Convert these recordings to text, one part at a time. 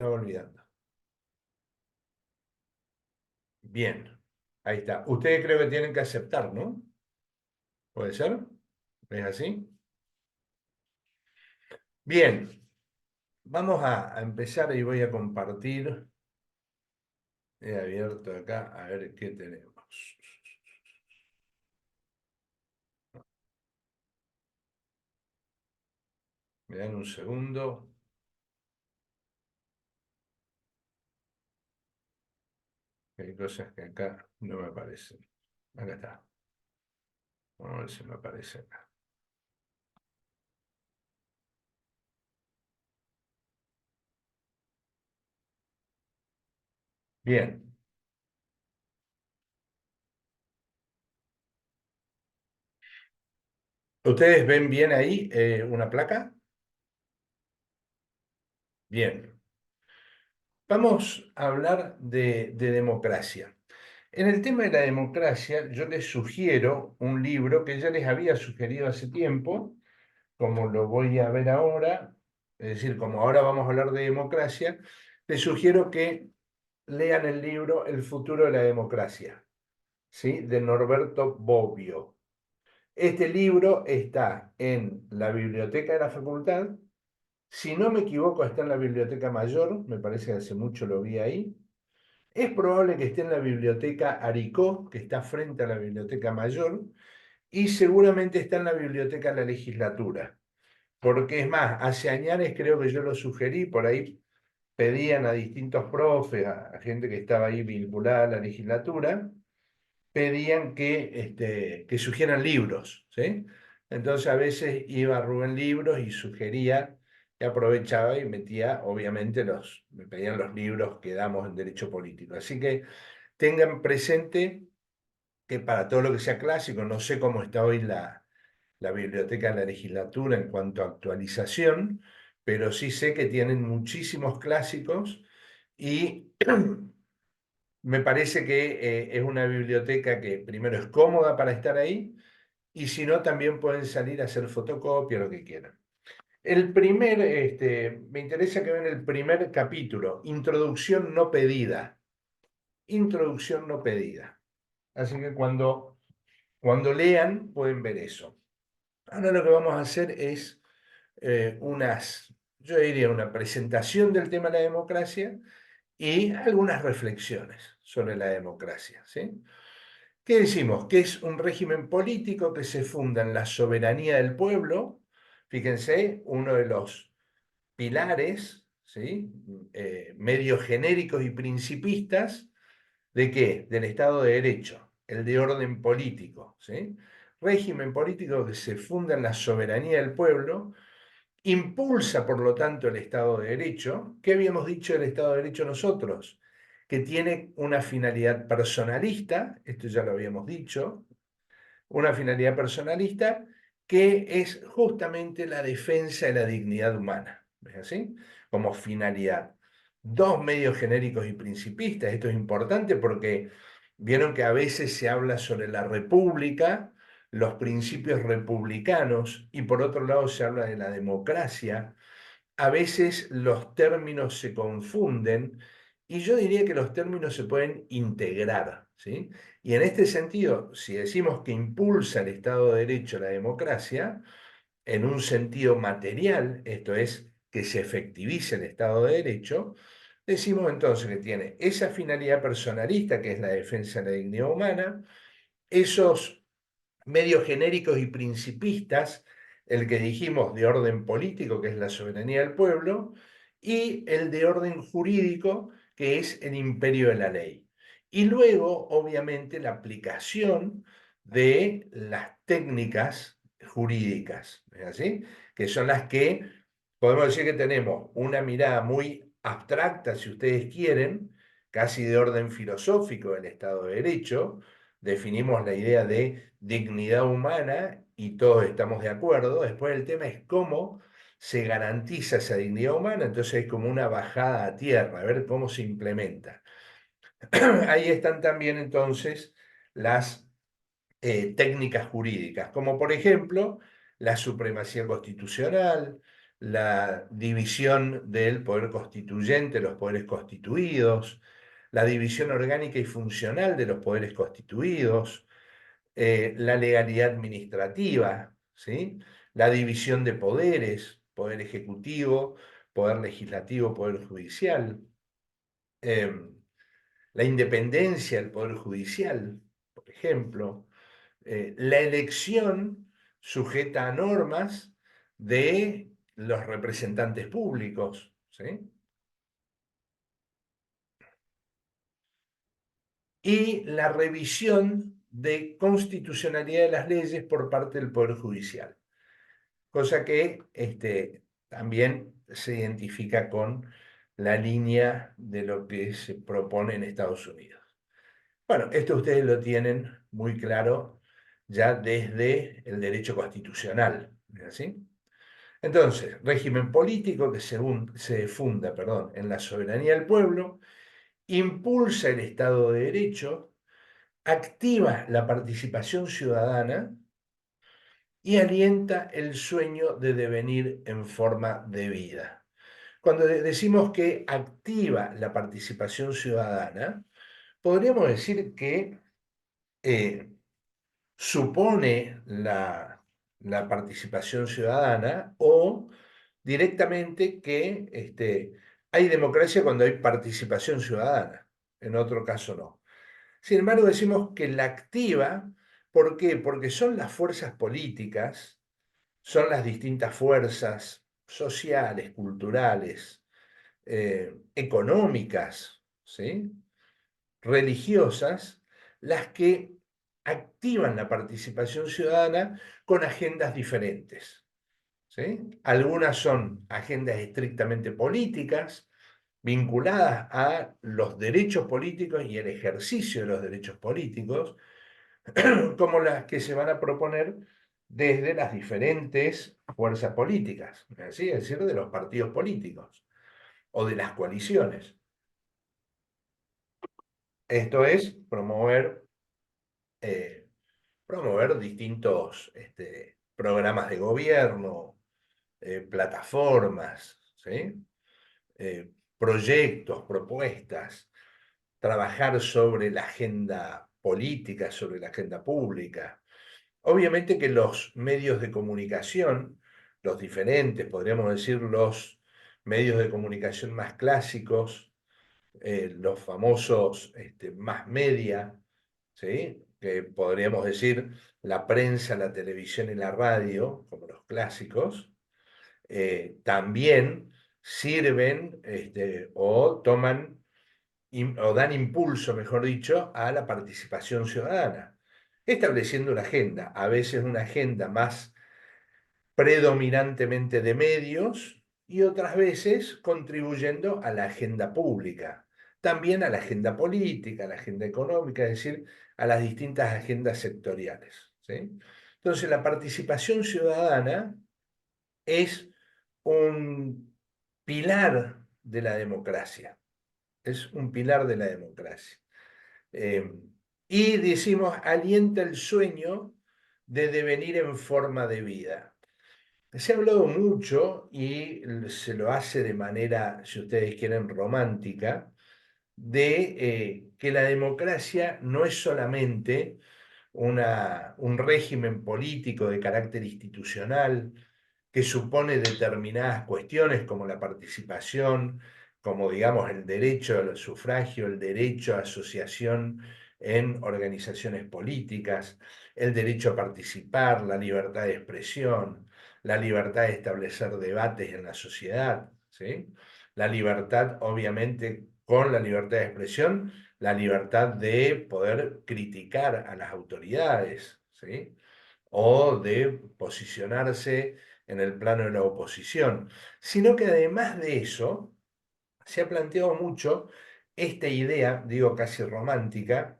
Estaba olvidando. Bien, ahí está. Ustedes creo que tienen que aceptar, ¿no? ¿Puede ser? ¿Es así? Bien, vamos a empezar y voy a compartir. He abierto acá a ver qué tenemos. Me dan un segundo. Hay cosas que acá no me aparecen. Acá está. Vamos a ver si me aparece acá. Bien. ¿Ustedes ven bien ahí una placa? Bien. Vamos a hablar de democracia. En el tema de la democracia, yo les sugiero un libro que ya les había sugerido hace tiempo, como lo voy a ver ahora, es decir, como ahora vamos a hablar de democracia, les sugiero que lean el libro El futuro de la democracia, ¿sí? De Norberto Bobbio. Este libro está en la biblioteca de la facultad. Si no me equivoco, está en la biblioteca mayor, me parece que hace mucho lo vi ahí. Es probable que esté en la biblioteca Aricó, que está frente a la biblioteca mayor, y seguramente está en la biblioteca de la legislatura. Porque es más, hace años creo que yo lo sugerí, por ahí pedían a distintos profes, a gente que estaba ahí vinculada a la legislatura, pedían que sugieran libros, ¿sí? Entonces a veces iba Rubén Libros y sugería, y aprovechaba y metía, obviamente, me pedían los libros que damos en Derecho Político. Así que tengan presente que para todo lo que sea clásico, no sé cómo está hoy la biblioteca de la legislatura en cuanto a actualización, pero sí sé que tienen muchísimos clásicos y me parece que es una biblioteca que primero es cómoda para estar ahí y si no también pueden salir a hacer fotocopia, lo que quieran. Me interesa que vean el primer capítulo, Introducción no pedida. Introducción no pedida. Así que cuando lean pueden ver eso. Ahora lo que vamos a hacer es yo diría una presentación del tema de la democracia y algunas reflexiones sobre la democracia, ¿sí? ¿Qué decimos? Que es un régimen político que se funda en la soberanía del pueblo. Fíjense, uno de los pilares, ¿sí? Medios genéricos y principistas, ¿de qué? Del Estado de Derecho, el de orden político, ¿sí? Régimen político que se funda en la soberanía del pueblo, impulsa, por lo tanto, el Estado de Derecho. ¿Qué habíamos dicho del Estado de Derecho nosotros? Que tiene una finalidad personalista, esto ya lo habíamos dicho, una finalidad personalista que es justamente la defensa de la dignidad humana, ¿ves así? Como finalidad. Dos medios genéricos y principistas, esto es importante porque vieron que a veces se habla sobre la república, los principios republicanos, y por otro lado se habla de la democracia. A veces los términos se confunden y yo diría que los términos se pueden integrar, ¿sí? Y en este sentido, si decimos que impulsa el Estado de Derecho la democracia, en un sentido material, esto es, que se efectivice el Estado de Derecho, decimos entonces que tiene esa finalidad personalista, que es la defensa de la dignidad humana, esos medios genéricos y principistas, el que dijimos de orden político, que es la soberanía del pueblo, y el de orden jurídico, que es el imperio de la ley. Y luego, obviamente, la aplicación de las técnicas jurídicas, ¿es así? Que son las que podemos decir que tenemos una mirada muy abstracta, si ustedes quieren, casi de orden filosófico del Estado de Derecho. Definimos la idea de dignidad humana y todos estamos de acuerdo. Después el tema es cómo se garantiza esa dignidad humana, entonces hay como una bajada a tierra, a ver cómo se implementa. Ahí están también entonces las técnicas jurídicas, como por ejemplo la supremacía constitucional, la división del poder constituyente, los poderes constituidos, la división orgánica y funcional de los poderes constituidos, la legalidad administrativa, ¿sí? La división de poderes, poder ejecutivo, poder legislativo, poder judicial, la independencia del poder judicial, por ejemplo, la elección sujeta a normas de los representantes públicos, ¿sí? Y la revisión de constitucionalidad de las leyes por parte del Poder Judicial, cosa que también se identifica con la línea de lo que se propone en Estados Unidos. Bueno, esto ustedes lo tienen muy claro ya desde el derecho constitucional, ¿es así? Entonces, régimen político que se funda, perdón, en la soberanía del pueblo, impulsa el Estado de Derecho, activa la participación ciudadana y alienta el sueño de devenir en forma de vida. Cuando decimos que activa la participación ciudadana, podríamos decir que eh, supone la participación ciudadana o directamente que hay democracia cuando hay participación ciudadana, en otro caso no. Sin embargo, decimos que la activa, ¿por qué? Porque son las fuerzas políticas, son las distintas fuerzas sociales, culturales, económicas, ¿sí? Religiosas, las que activan la participación ciudadana con agendas diferentes, ¿sí? Algunas son agendas estrictamente políticas, vinculadas a los derechos políticos y el ejercicio de los derechos políticos, como las que se van a proponer desde las diferentes fuerzas políticas, ¿sí? Es decir, de los partidos políticos o de las coaliciones. Esto es eh, promover distintos programas de gobierno, plataformas, ¿sí? Proyectos, propuestas, trabajar sobre la agenda política, sobre la agenda pública. Obviamente que los medios de comunicación, los diferentes, podríamos decir los medios de comunicación más clásicos, los famosos más media, ¿sí? Que podríamos decir la prensa, la televisión y la radio, como los clásicos, también sirven o toman o dan impulso, mejor dicho, a la participación ciudadana, estableciendo una agenda, a veces una agenda más predominantemente de medios y otras veces contribuyendo a la agenda pública, también a la agenda política, a la agenda económica, es decir, a las distintas agendas sectoriales, ¿sí? Entonces, la participación ciudadana es un pilar de la democracia, es un pilar de la democracia. Eh, y decimos, alienta el sueño de devenir en forma de vida. Se ha hablado mucho y se lo hace de manera, si ustedes quieren, romántica, de que la democracia no es solamente un régimen político de carácter institucional que supone determinadas cuestiones como la participación, como digamos el derecho al sufragio, el derecho a asociación en organizaciones políticas, el derecho a participar, la libertad de expresión, la libertad de establecer debates en la sociedad, ¿sí? La libertad, obviamente, con la libertad de expresión, la libertad de poder criticar a las autoridades, ¿sí? O de posicionarse en el plano de la oposición, sino que además de eso, se ha planteado mucho esta idea, digo casi romántica,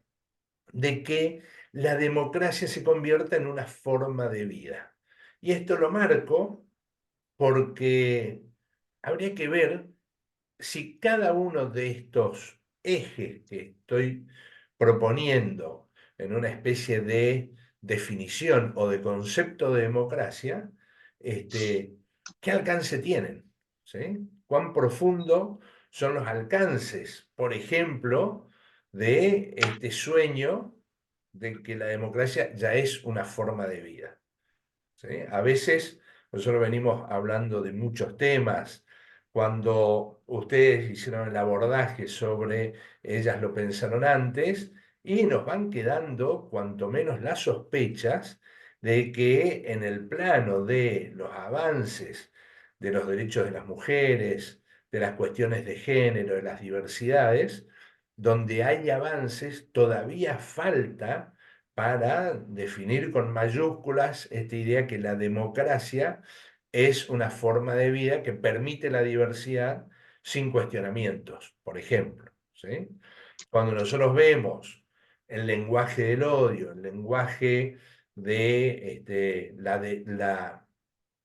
de que la democracia se convierta en una forma de vida. Y esto lo marco porque habría que ver si cada uno de estos ejes que estoy proponiendo en una especie de definición o de concepto de democracia, este, ¿qué alcance tienen? ¿Sí? ¿Cuán profundo son los alcances, por ejemplo, de este sueño de que la democracia ya es una forma de vida? ¿Sí? A veces nosotros venimos hablando de muchos temas. Cuando ustedes hicieron el abordaje sobre ellas lo pensaron antes, y nos van quedando cuanto menos las sospechas de que en el plano de los avances de los derechos de las mujeres, de las cuestiones de género, de las diversidades, donde hay avances, todavía falta para definir con mayúsculas esta idea que la democracia es una forma de vida que permite la diversidad sin cuestionamientos, por ejemplo. ¿Sí? Cuando nosotros vemos el lenguaje del odio, el lenguaje de,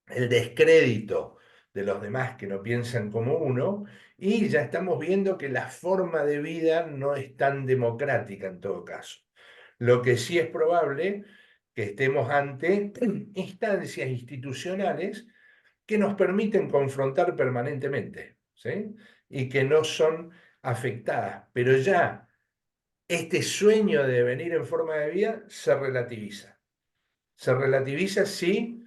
el descrédito de los demás que no piensan como uno, y ya estamos viendo que la forma de vida no es tan democrática en todo caso. Lo que sí es probable que estemos ante instancias institucionales que nos permiten confrontar permanentemente, ¿sí? Y que no son afectadas, pero ya este sueño de venir en forma de vida se relativiza. Se relativiza si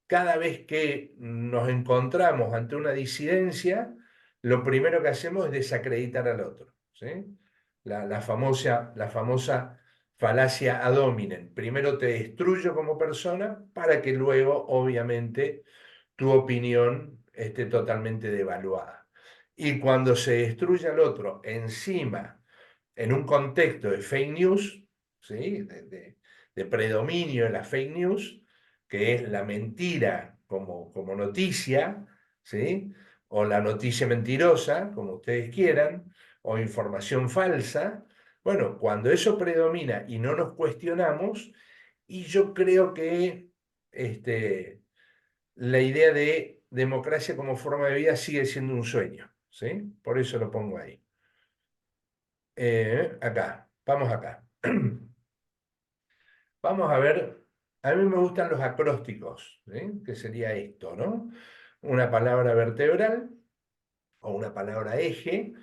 cada vez que nos encontramos ante una disidencia, lo primero que hacemos es desacreditar al otro. ¿Sí? La famosa falacia ad hominem. Primero te destruyo como persona para que luego, obviamente, tu opinión esté totalmente devaluada. Y cuando se destruye al otro encima, en un contexto de fake news, ¿sí? de predominio de las fake news, que es la mentira como noticia, ¿sí? O la noticia mentirosa, como ustedes quieran, o información falsa. Bueno, cuando eso predomina y no nos cuestionamos, y yo creo que la idea de democracia como forma de vida sigue siendo un sueño, ¿sí? Por eso lo pongo ahí. Acá, vamos acá. Vamos a ver, a mí me gustan los acrósticos, ¿sí? Que sería esto, ¿no? Una palabra vertebral o una palabra eje,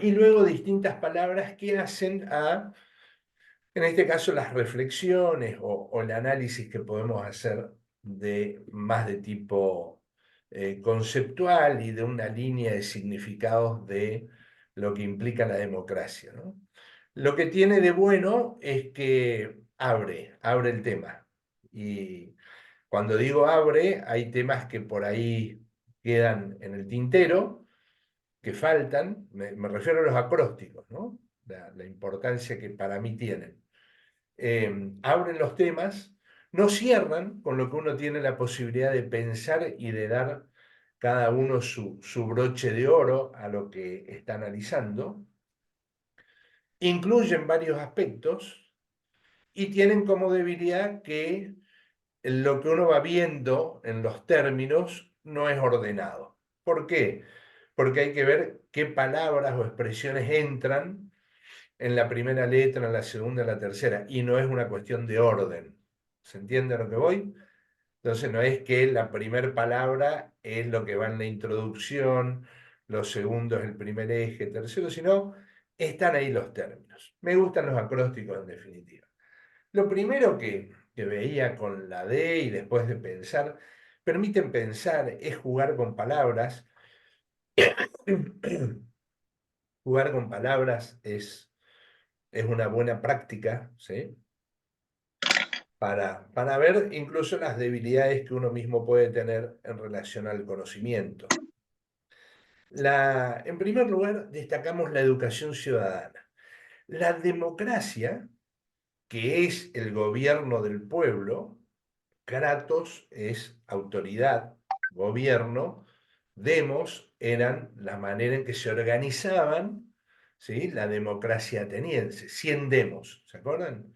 y luego distintas palabras que hacen en este caso, las reflexiones o el análisis que podemos hacer más de tipo conceptual y de una línea de significados de lo que implica la democracia, ¿no? Lo que tiene de bueno es que abre el tema. Y cuando digo abre, hay temas que por ahí quedan en el tintero, que faltan, me refiero a los acrósticos, ¿no? La importancia que para mí tienen. Abren los temas, no cierran, con lo que uno tiene la posibilidad de pensar y de dar cada uno su broche de oro a lo que está analizando, incluyen varios aspectos y tienen como debilidad que lo que uno va viendo en los términos no es ordenado. ¿Por qué? Porque hay que ver qué palabras o expresiones entran en la primera letra, en la segunda, en la tercera, y no es una cuestión de orden. ¿Se entiende a lo que voy? Entonces no es que la primera palabra es lo que va en la introducción, lo segundo es el primer eje, tercero, sino están ahí los términos. Me gustan los acrósticos en definitiva. Lo primero que veía con la D y después de pensar, permiten pensar, es jugar con palabras. Jugar con palabras es una buena práctica, ¿sí? Para ver incluso las debilidades que uno mismo puede tener en relación al conocimiento. En primer lugar, destacamos la educación ciudadana. La democracia, que es el gobierno del pueblo, Kratos es autoridad, gobierno, demos eran la manera en que se organizaban, ¿sí? La democracia ateniense, 100 demos, ¿se acuerdan?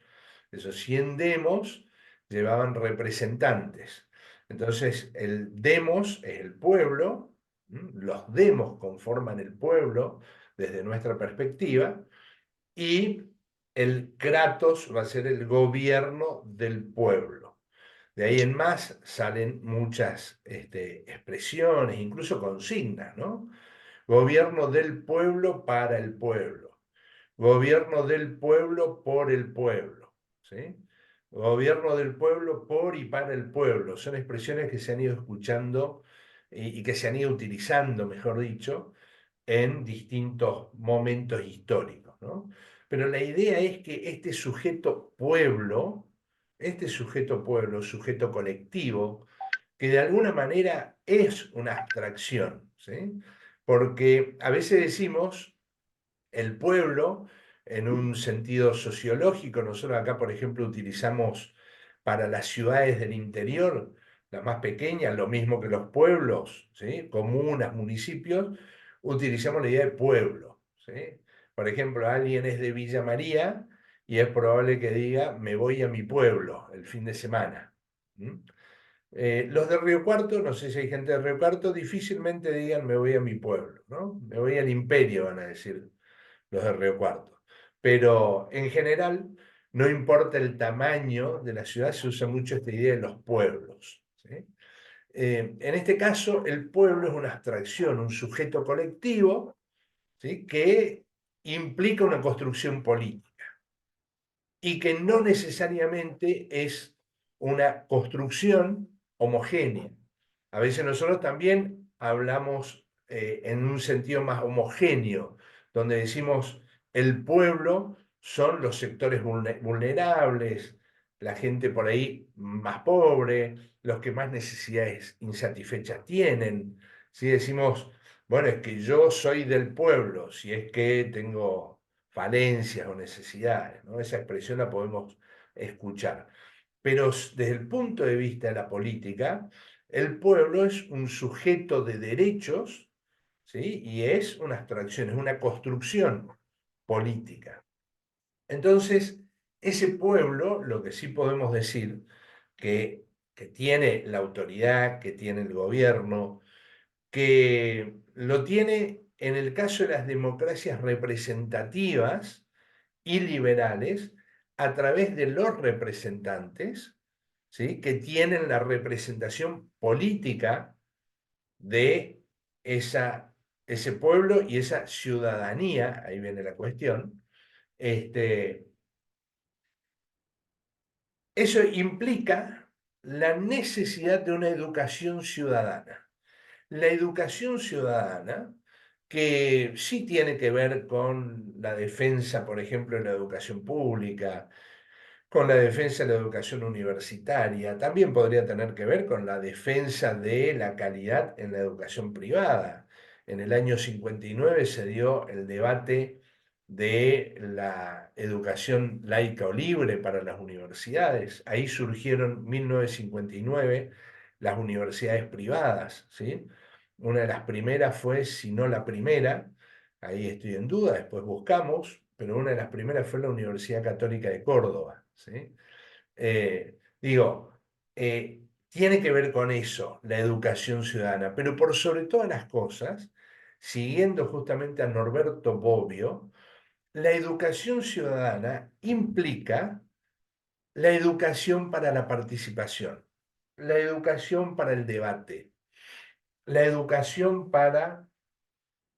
Esos 100 demos llevaban representantes. Entonces, el demos es el pueblo, los demos conforman el pueblo desde nuestra perspectiva, y el Kratos va a ser el gobierno del pueblo. De ahí en más salen muchas expresiones, incluso consignas, ¿no? Gobierno del pueblo para el pueblo. Gobierno del pueblo por el pueblo, ¿sí? Gobierno del pueblo por y para el pueblo. Son expresiones que se han ido escuchando y que se han ido utilizando, mejor dicho, en distintos momentos históricos, ¿no? Pero la idea es que este sujeto pueblo, sujeto colectivo, que de alguna manera es una abstracción, ¿sí? Porque a veces decimos el pueblo en un sentido sociológico. Nosotros acá, por ejemplo, utilizamos para las ciudades del interior, las más pequeñas, lo mismo que los pueblos, ¿sí? Comunas, municipios, utilizamos la idea de pueblo, ¿sí? Por ejemplo, alguien es de Villa María y es probable que diga, me voy a mi pueblo el fin de semana. ¿Mm? Los de Río Cuarto, no sé si hay gente de Río Cuarto, difícilmente digan me voy a mi pueblo, ¿no? Me voy al imperio, van a decir los de Río Cuarto. Pero en general, no importa el tamaño de la ciudad, se usa mucho esta idea de los pueblos, ¿sí? En este caso, el pueblo es una abstracción, un sujeto colectivo, ¿sí? Que implica una construcción política y que no necesariamente es una construcción homogénea. A veces nosotros también hablamos en un sentido más homogéneo, donde decimos el pueblo son los sectores vulnerables, la gente por ahí más pobre, los que más necesidades insatisfechas tienen. Si decimos, bueno, es que yo soy del pueblo, si es que tengo falencias o necesidades, ¿no? Esa expresión la podemos escuchar. Pero desde el punto de vista de la política, el pueblo es un sujeto de derechos, ¿sí? Y es una abstracción, es una construcción política. Entonces, ese pueblo, lo que sí podemos decir, que tiene la autoridad, que tiene el gobierno, que lo tiene en el caso de las democracias representativas y liberales a través de los representantes, ¿sí? Que tienen la representación política de ese pueblo y esa ciudadanía, ahí viene la cuestión. Eso implica la necesidad de una educación ciudadana. La educación ciudadana, que sí tiene que ver con la defensa, por ejemplo, de la educación pública, con la defensa de la educación universitaria, también podría tener que ver con la defensa de la calidad en la educación privada. En el año 59 se dio el debate de la educación laica o libre para las universidades. Ahí surgieron en 1959 las universidades privadas, ¿sí? Una de las primeras fue, si no la primera, ahí estoy en duda, después buscamos, pero una de las primeras fue la Universidad Católica de Córdoba, ¿sí? Digo, tiene que ver con eso, la educación ciudadana, pero por sobre todas las cosas, siguiendo justamente a Norberto Bobbio, la educación ciudadana implica la educación para la participación, la educación para el debate, la educación para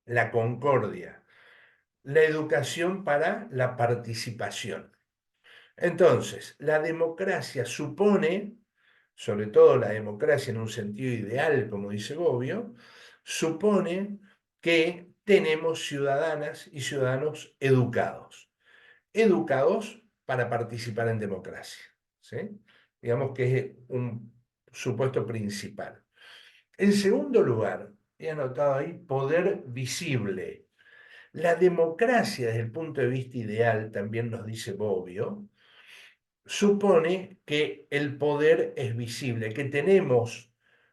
la concordia, la educación para la participación. Entonces, la democracia supone, sobre todo la democracia en un sentido ideal, como dice Bobbio, supone que tenemos ciudadanas y ciudadanos educados, educados para participar en democracia, ¿sí? Digamos que es un supuesto principal. En segundo lugar, he anotado ahí poder visible. La democracia, desde el punto de vista ideal, también nos dice Bobbio, supone que el poder es visible, que tenemos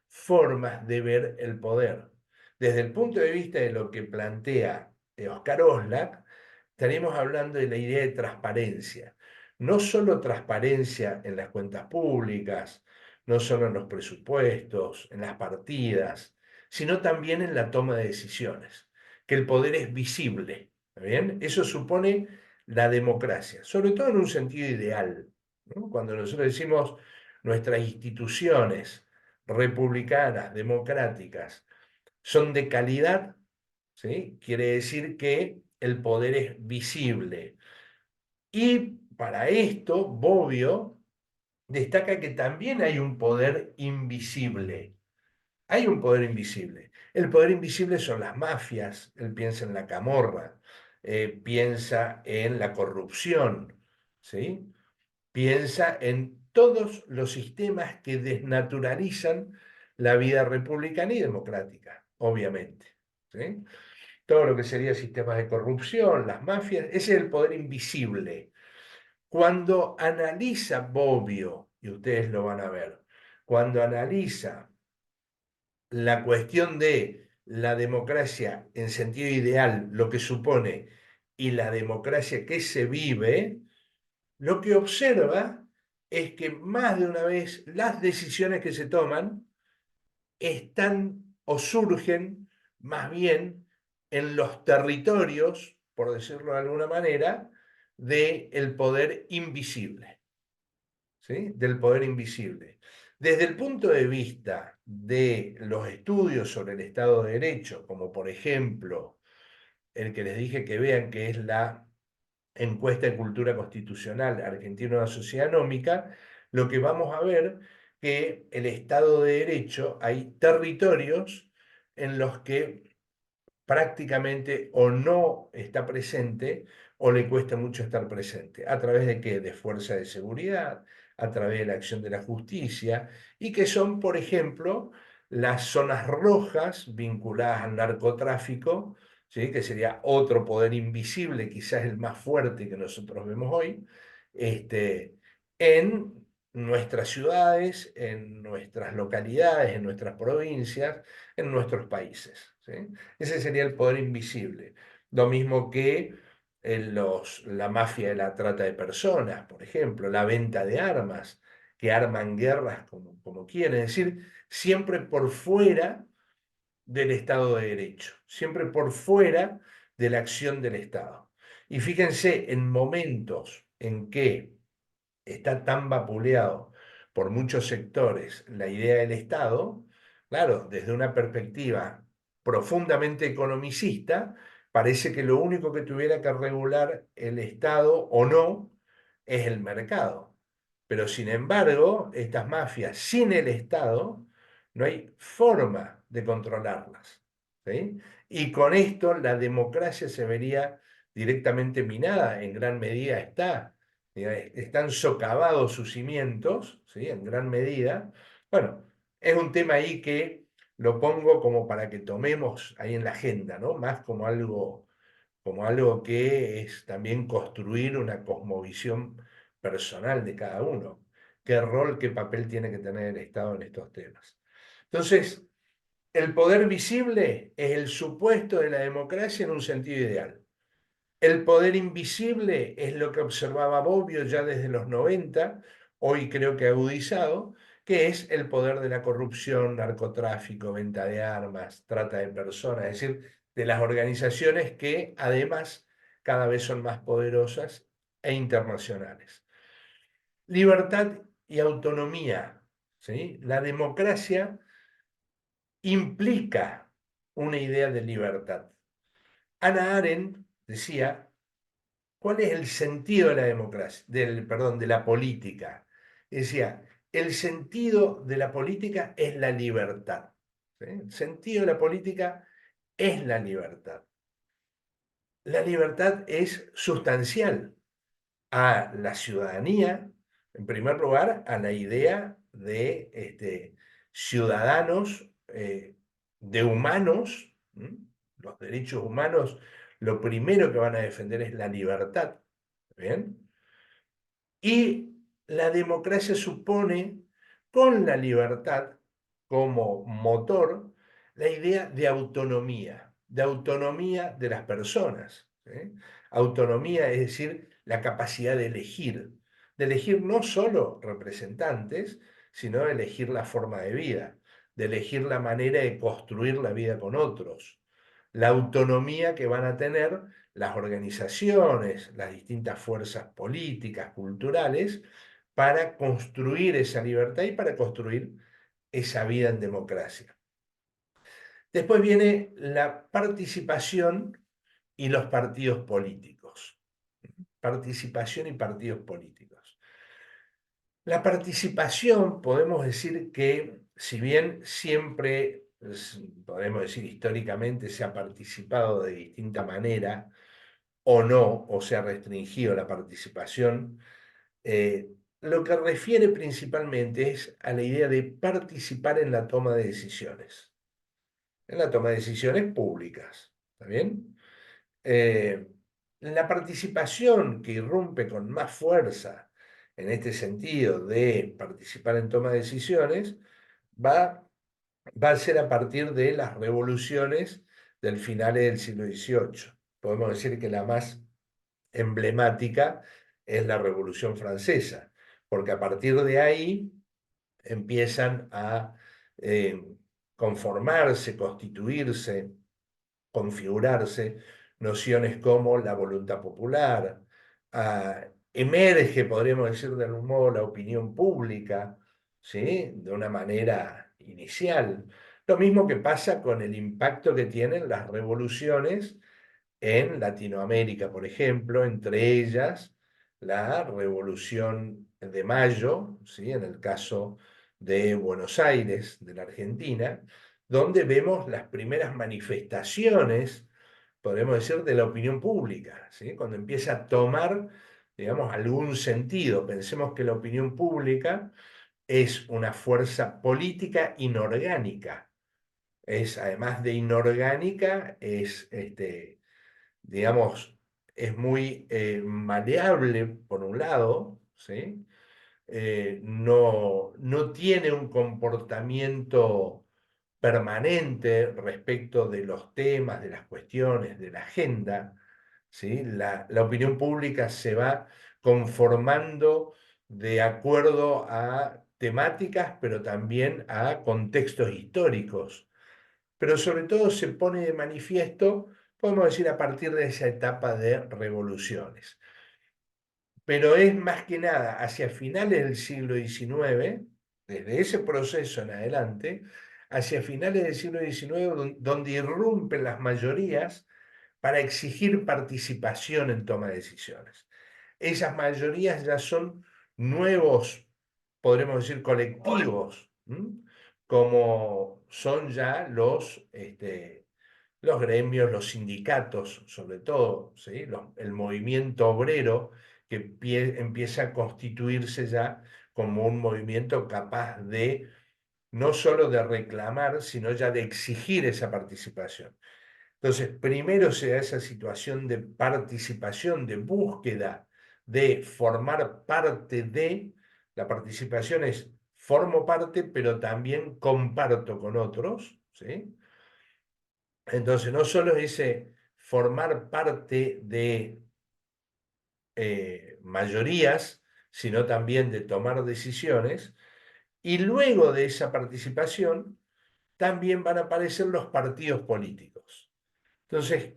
formas de ver el poder. Desde el punto de vista de lo que plantea Oscar Oslak, estaríamos hablando de la idea de transparencia. No solo transparencia en las cuentas públicas, no solo en los presupuestos, en las partidas, sino también en la toma de decisiones, que el poder es visible. ¿Está bien? Eso supone la democracia, sobre todo en un sentido ideal, ¿no? Cuando nosotros decimos nuestras instituciones republicanas, democráticas, son de calidad, ¿sí? Quiere decir que el poder es visible. Y para esto, Bobbio destaca que también hay un poder invisible. Hay un poder invisible. El poder invisible son las mafias. Él piensa en la camorra, piensa en la corrupción, ¿sí? Piensa en todos los sistemas que desnaturalizan la vida republicana y democrática, obviamente, ¿sí? Todo lo que sería sistemas de corrupción, las mafias, ese es el poder invisible. Cuando analiza Bobbio, y ustedes lo van a ver, cuando analiza la cuestión de la democracia en sentido ideal, lo que supone, y la democracia que se vive, lo que observa es que más de una vez las decisiones que se toman están o surgen más bien en los territorios, por decirlo de alguna manera, del poder invisible, ¿sí? Del poder invisible. Desde el punto de vista de los estudios sobre el Estado de Derecho, como por ejemplo el que les dije que vean, que es la encuesta de cultura constitucional Argentina, una sociedad anómica, lo que vamos a ver que el Estado de Derecho hay territorios en los que prácticamente o no está presente o le cuesta mucho estar presente. ¿A través de qué? De fuerza de seguridad, a través de la acción de la justicia, y que son, por ejemplo, las zonas rojas vinculadas al narcotráfico, ¿sí? Que sería otro poder invisible, quizás el más fuerte que nosotros vemos hoy, en nuestras ciudades, en nuestras localidades, en nuestras provincias, en nuestros países, ¿sí? Ese sería el poder invisible. Lo mismo que la mafia de la trata de personas, por ejemplo, la venta de armas, que arman guerras como quieren. Es decir, siempre por fuera del Estado de Derecho, siempre por fuera de la acción del Estado. Y fíjense, en momentos en que está tan vapuleado por muchos sectores la idea del Estado, claro, desde una perspectiva profundamente economicista, parece que lo único que tuviera que regular el Estado o no es el mercado. Pero sin embargo, estas mafias sin el Estado no hay forma de controlarlas, ¿sí? Y con esto la democracia se vería directamente minada, en gran medida está están socavados sus cimientos, ¿sí? En gran medida. Bueno, es un tema ahí que lo pongo como para que tomemos ahí en la agenda, ¿no? Más como algo que es también construir una cosmovisión personal de cada uno. ¿Qué rol, qué papel tiene que tener el Estado en estos temas? Entonces, el poder visible es el supuesto de la democracia en un sentido ideal. El poder invisible es lo que observaba Bobbio ya desde los 90, hoy creo que agudizado, que es el poder de la corrupción, narcotráfico, venta de armas, trata de personas, es decir, de las organizaciones que además cada vez son más poderosas e internacionales. Libertad y autonomía, ¿sí? La democracia implica una idea de libertad. Hannah Arendt decía: ¿cuál es el sentido de la democracia, perdón, de la política? Decía, el sentido de la política es la libertad, ¿sí? El sentido de la política es la libertad. La libertad es sustancial a la ciudadanía, en primer lugar, a la idea de ciudadanos, de humanos. Los derechos humanos, lo primero que van a defender es la libertad. ¿Bien? Y la democracia supone, con la libertad como motor, la idea de autonomía de las personas, ¿sí? Autonomía, es decir, la capacidad de elegir no solo representantes, sino de elegir la forma de vida, de elegir la manera de construir la vida con otros, la autonomía que van a tener las organizaciones, las distintas fuerzas políticas, culturales, para construir esa libertad y para construir esa vida en democracia. Después viene la participación y los partidos políticos. Participación y partidos políticos. La participación, podemos decir que, si bien siempre, podemos decir históricamente, se ha participado de distinta manera, o no, o se ha restringido la participación, lo que refiere principalmente es a la idea de participar en la toma de decisiones, en la toma de decisiones públicas, ¿está bien? Eh, la participación que irrumpe con más fuerza en este sentido de participar en toma de decisiones va, va a ser a partir de las revoluciones del final del siglo XVIII. Podemos decir que la más emblemática es la Revolución Francesa, porque a partir de ahí empiezan a eh, conformarse, constituirse, configurarse nociones como la voluntad popular, emerge, podríamos decir de algún modo, la opinión pública, ¿sí? De una manera inicial. Lo mismo que pasa con el impacto que tienen las revoluciones en Latinoamérica, por ejemplo, entre ellas la Revolución de Mayo, ¿sí? En el caso de Buenos Aires, de la Argentina, donde vemos las primeras manifestaciones, podemos decir, de la opinión pública, ¿sí? Cuando empieza a tomar, digamos, algún sentido. Pensemos que la opinión pública es una fuerza política inorgánica. Es, además de inorgánica, es digamos, es muy maleable, por un lado, ¿sí? No tiene un comportamiento permanente respecto de los temas, de las cuestiones, de la agenda, ¿sí? La opinión pública se va conformando de acuerdo a temáticas, pero también a contextos históricos, pero sobre todo se pone de manifiesto, podemos decir, a partir de esa etapa de revoluciones. Pero es más que nada hacia finales del siglo XIX, desde ese proceso en adelante, hacia finales del siglo XIX, donde irrumpen las mayorías para exigir participación en toma de decisiones. Esas mayorías ya son nuevos, podremos decir, colectivos, ¿m? Como son ya los gremios, los sindicatos, sobre todo, ¿sí? El movimiento obrero que empieza a constituirse ya como un movimiento capaz de no solo de reclamar, sino ya de exigir esa participación. Entonces, primero se da esa situación de participación, de búsqueda, de formar parte de, la participación es formo parte, pero también comparto con otros, ¿sí? Entonces, no solo es ese formar parte de mayorías, sino también de tomar decisiones, y luego de esa participación también van a aparecer los partidos políticos. Entonces,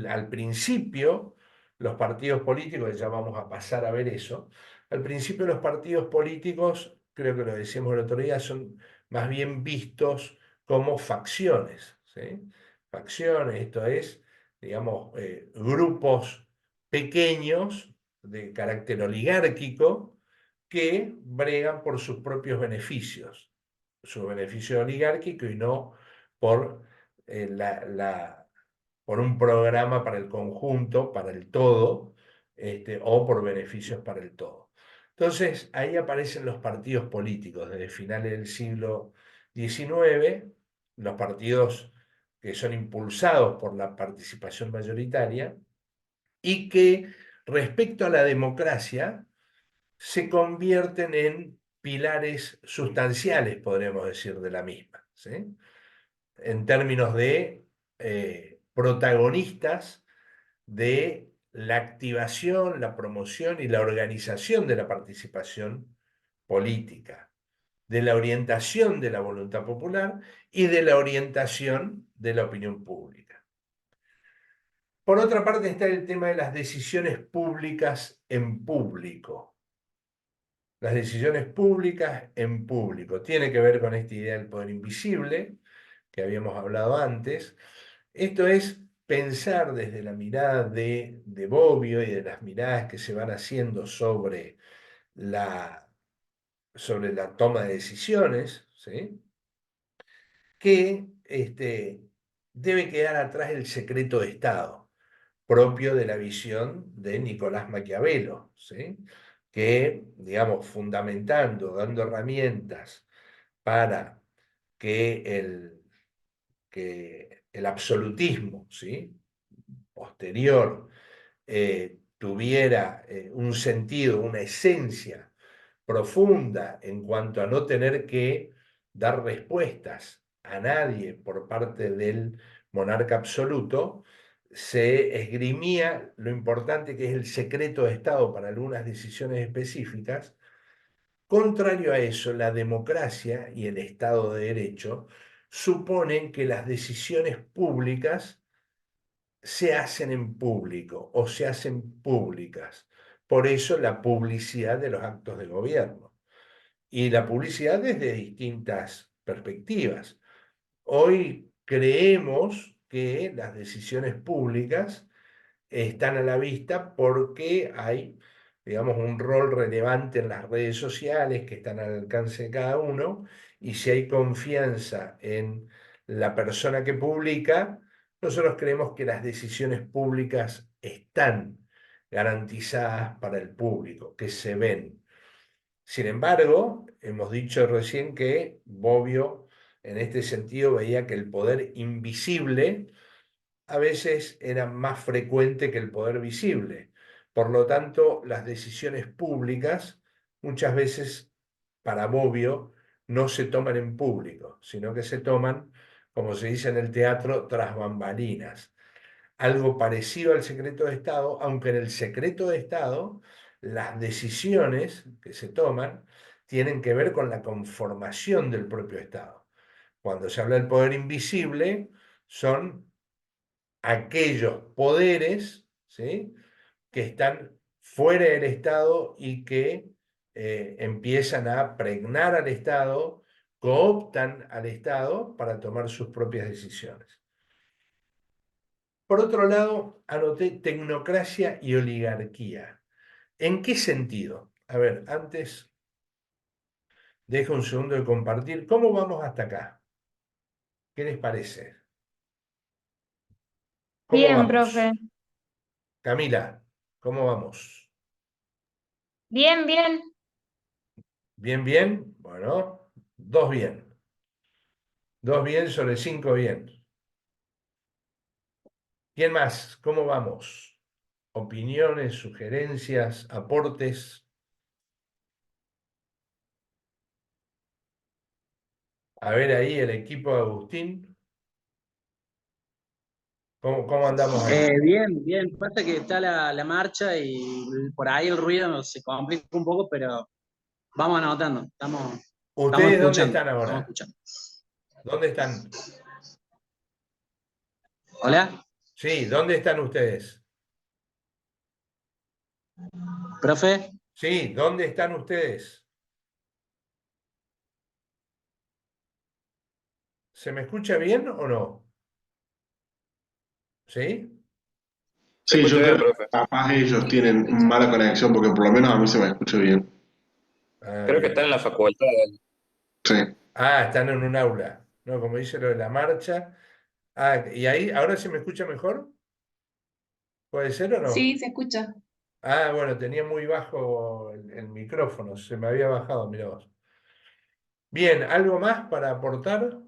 al principio, los partidos políticos, ya vamos a pasar a ver eso, al principio los partidos políticos, creo que lo decíamos el otro día, son más bien vistos como facciones, ¿sí? Facciones, esto es, digamos, grupos pequeños de carácter oligárquico que bregan por sus propios beneficios, su beneficio oligárquico y no por eh, la, la- por un programa para el conjunto, para el todo, o por beneficios para el todo. Entonces, ahí aparecen los partidos políticos desde finales del siglo XIX, los partidos que son impulsados por la participación mayoritaria y que respecto a la democracia se convierten en pilares sustanciales, podríamos decir, de la misma, ¿sí? En términos de protagonistas de la activación, la promoción y la organización de la participación política, de la orientación de la voluntad popular y de la orientación de la opinión pública. Por otra parte está el tema de las decisiones públicas en público. Las decisiones públicas en público. Tiene que ver con esta idea del poder invisible que habíamos hablado antes. Esto es pensar desde la mirada de Bobbio y de las miradas que se van haciendo sobre la toma de decisiones, ¿sí? Que debe quedar atrás el secreto de Estado, propio de la visión de Nicolás Maquiavelo, ¿sí? Que, digamos, fundamentando, dando herramientas para que el absolutismo, ¿sí? Posterior, tuviera un sentido, una esencia profunda en cuanto a no tener que dar respuestas a nadie por parte del monarca absoluto, se esgrimía lo importante que es el secreto de Estado para algunas decisiones específicas. Contrario a eso, la democracia y el Estado de Derecho suponen que las decisiones públicas se hacen en público o se hacen públicas. Por eso la publicidad de los actos de gobierno. Y la publicidad desde distintas perspectivas. Hoy creemos que las decisiones públicas están a la vista porque hay, digamos, un rol relevante en las redes sociales que están al alcance de cada uno, y si hay confianza en la persona que publica, nosotros creemos que las decisiones públicas están garantizadas para el público, que se ven. Sin embargo, hemos dicho recién que Bobbio en este sentido veía que el poder invisible a veces era más frecuente que el poder visible. Por lo tanto, las decisiones públicas muchas veces, para Bobbio, no se toman en público, sino que se toman, como se dice en el teatro, tras bambalinas. Algo parecido al secreto de Estado, aunque en el secreto de Estado las decisiones que se toman tienen que ver con la conformación del propio Estado. Cuando se habla del poder invisible, son aquellos poderes, ¿sí? Que están fuera del Estado y que empiezan a pregnar al Estado, cooptan al Estado para tomar sus propias decisiones. Por otro lado, anoté tecnocracia y oligarquía. ¿En qué sentido? A ver, antes dejo un segundo de compartir. ¿Cómo vamos hasta acá? ¿Qué les parece? ¿Cómo Bien, profe. vamos? Camila, ¿cómo vamos? Bien, bien. ¿Bien, bien? Bueno, dos bien. Dos bien sobre cinco bien. ¿Quién más? ¿Cómo vamos? Opiniones, sugerencias, aportes. A ver ahí el equipo de Agustín. ¿Cómo andamos ahí? Bien, bien. Pasa que está la marcha y por ahí el ruido se complica un poco, pero vamos anotando. Estamos ¿Ustedes dónde escuchando. están Estamos ahora? escuchando. ¿Dónde están? Hola, Sí, ¿dónde están ustedes? profe. Sí, ¿dónde están ustedes? ¿Se me escucha bien o no? ¿Sí? Sí, Escucho yo bien, creo que profe. capaz ellos tienen mala conexión porque por lo menos a mí se me escucha bien. Ah, Creo que están bien. en la facultad. Sí. Ah, están en un aula. No, como dice lo de la marcha. Ah, ¿y ahí ahora se me escucha mejor? ¿Puede ser o no? Sí, se escucha. Ah, bueno, tenía muy bajo el micrófono, se me había bajado, mirá vos. Bien, ¿algo más para aportar?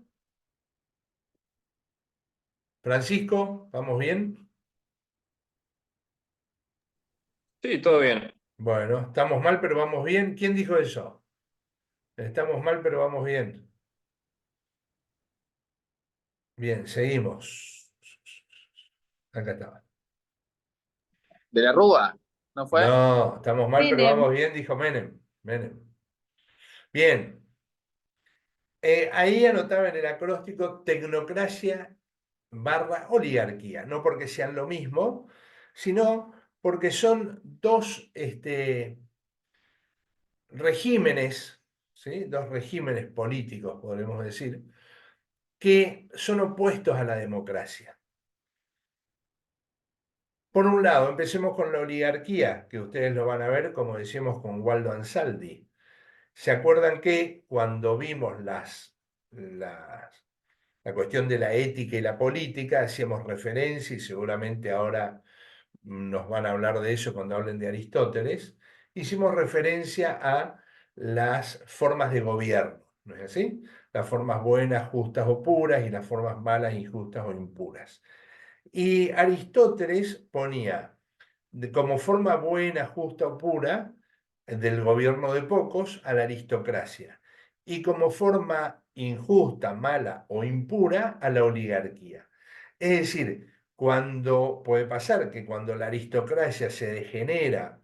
Francisco, ¿vamos bien? Sí, todo bien. Bueno, estamos mal, pero vamos bien. ¿Quién dijo eso? Estamos mal, pero vamos bien. Bien, seguimos. Acá estaba. De la Rúa, ¿no fue? No, estamos mal, pero Menem. vamos bien, dijo Menem. Menem. Bien, ahí anotaba en el acróstico tecnocracia barra oligarquía, no porque sean lo mismo, sino porque son dos regímenes, ¿sí? Dos regímenes políticos, podremos decir, que son opuestos a la democracia. Por un lado, empecemos con la oligarquía, que ustedes lo van a ver, como decíamos, con Waldo Ansaldi. ¿Se acuerdan que cuando vimos la cuestión de la ética y la política, hacíamos referencia, y seguramente ahora nos van a hablar de eso cuando hablen de Aristóteles, hicimos referencia a las formas de gobierno, ¿no es así? Las formas buenas, justas o puras, y las formas malas, injustas o impuras. Y Aristóteles ponía como forma buena, justa o pura del gobierno de pocos a la aristocracia, y como forma injusta, mala o impura a la oligarquía. Es decir, cuando puede pasar que cuando la aristocracia se degenera,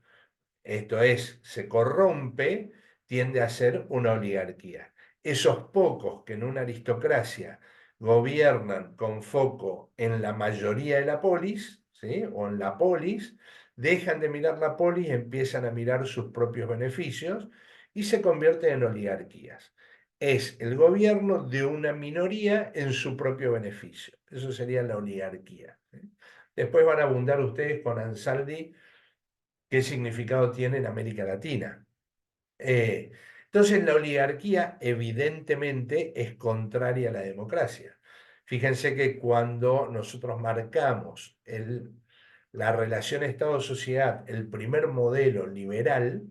esto es, se corrompe, tiende a ser una oligarquía. Esos pocos que en una aristocracia gobiernan con foco en la mayoría de la polis, ¿sí? O en la polis, dejan de mirar la polis, empiezan a mirar sus propios beneficios y se convierten en oligarquías. Es el gobierno de una minoría en su propio beneficio. Eso sería la oligarquía, ¿sí? Después van a abundar ustedes con Ansaldi qué significado tiene en América Latina. Entonces, la oligarquía evidentemente es contraria a la democracia. Fíjense que cuando nosotros marcamos la relación Estado-sociedad, el primer modelo liberal,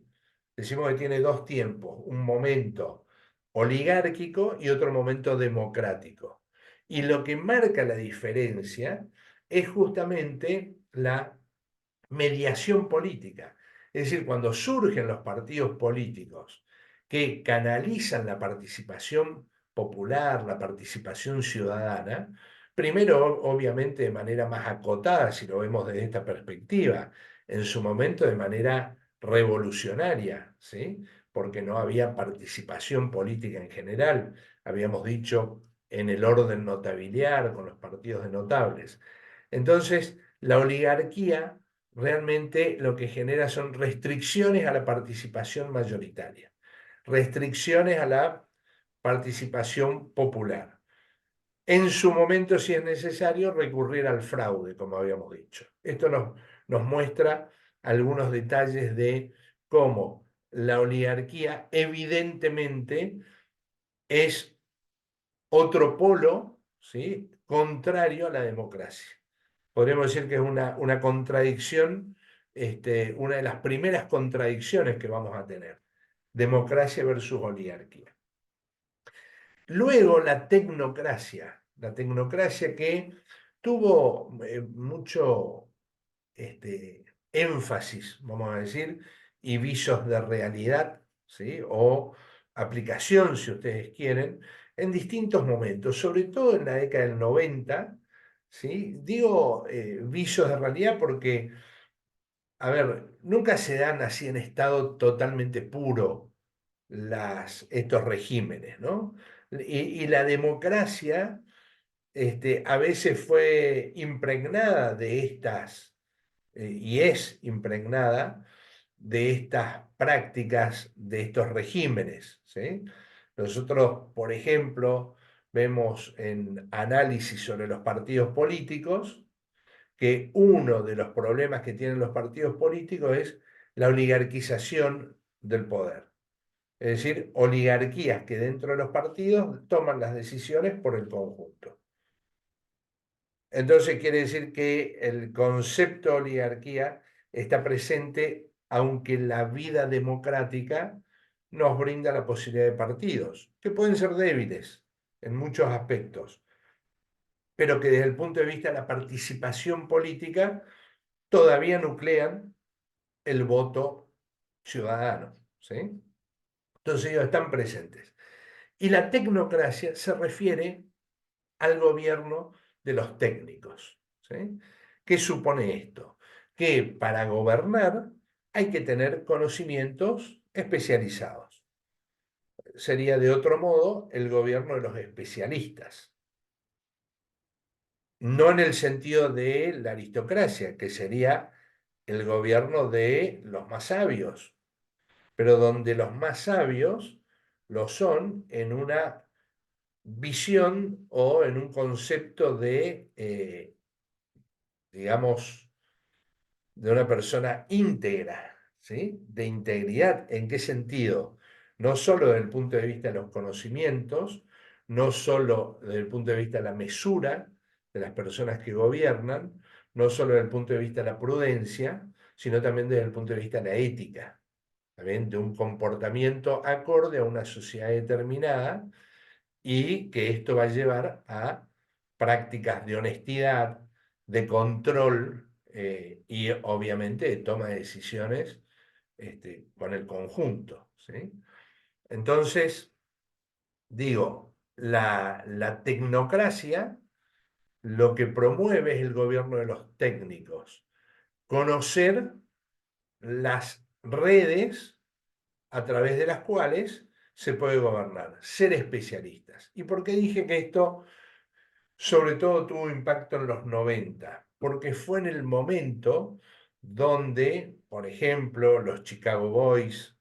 decimos que tiene dos tiempos, un momento oligárquico y otro momento democrático. Y lo que marca la diferencia es justamente la mediación política. Es decir, cuando surgen los partidos políticos que canalizan la participación popular, la participación ciudadana, primero, obviamente, de manera más acotada, si lo vemos desde esta perspectiva, en su momento de manera revolucionaria, ¿sí? Porque no había participación política en general, habíamos dicho, en el orden notabiliar, con los partidos de notables. Entonces, la oligarquía realmente lo que genera son restricciones a la participación mayoritaria, restricciones a la participación popular. En su momento, si es necesario, recurrir al fraude, como habíamos dicho. Esto nos muestra algunos detalles de cómo la oligarquía evidentemente es otro polo, ¿sí?, contrario a la democracia. Podríamos decir que es una contradicción, una de las primeras contradicciones que vamos a tener, democracia versus oligarquía. Luego la tecnocracia que tuvo mucho énfasis, vamos a decir, y visos de realidad, ¿sí?, o aplicación, si ustedes quieren, en distintos momentos, sobre todo en la década del 90, ¿sí? Digo visos de realidad porque, a ver, nunca se dan así en estado totalmente puro estos regímenes, ¿no? Y la democracia a veces fue impregnada de estas, y es impregnada de estas prácticas, de estos regímenes, ¿sí? Nosotros, por ejemplo, vemos en análisis sobre los partidos políticos que uno de los problemas que tienen los partidos políticos es la oligarquización del poder. Es decir, oligarquías que dentro de los partidos toman las decisiones por el conjunto. Entonces quiere decir que el concepto de oligarquía está presente, aunque la vida democrática nos brinda la posibilidad de partidos, que pueden ser débiles en muchos aspectos, pero que desde el punto de vista de la participación política todavía nuclean el voto ciudadano, ¿sí? Entonces ellos están presentes. Y la tecnocracia se refiere al gobierno de los técnicos, ¿sí? ¿Qué supone esto? Que para gobernar hay que tener conocimientos especializados. Sería de otro modo el gobierno de los especialistas. No en el sentido de la aristocracia, que sería el gobierno de los más sabios, pero donde los más sabios lo son en una visión o en un concepto de, digamos, de una persona íntegra, ¿sí? De integridad. ¿En qué sentido? No solo desde el punto de vista de los conocimientos, no solo desde el punto de vista de la mesura de las personas que gobiernan, no solo desde el punto de vista de la prudencia, sino también desde el punto de vista de la ética, ¿también? De un comportamiento acorde a una sociedad determinada y que esto va a llevar a prácticas de honestidad, de control y obviamente de toma de decisiones con el conjunto, ¿sí? Entonces, digo, la tecnocracia lo que promueve es el gobierno de los técnicos, conocer las redes a través de las cuales se puede gobernar, ser especialistas. ¿Y por qué dije que esto sobre todo tuvo impacto en los 90? Porque fue en el momento donde, por ejemplo, los Chicago Boys,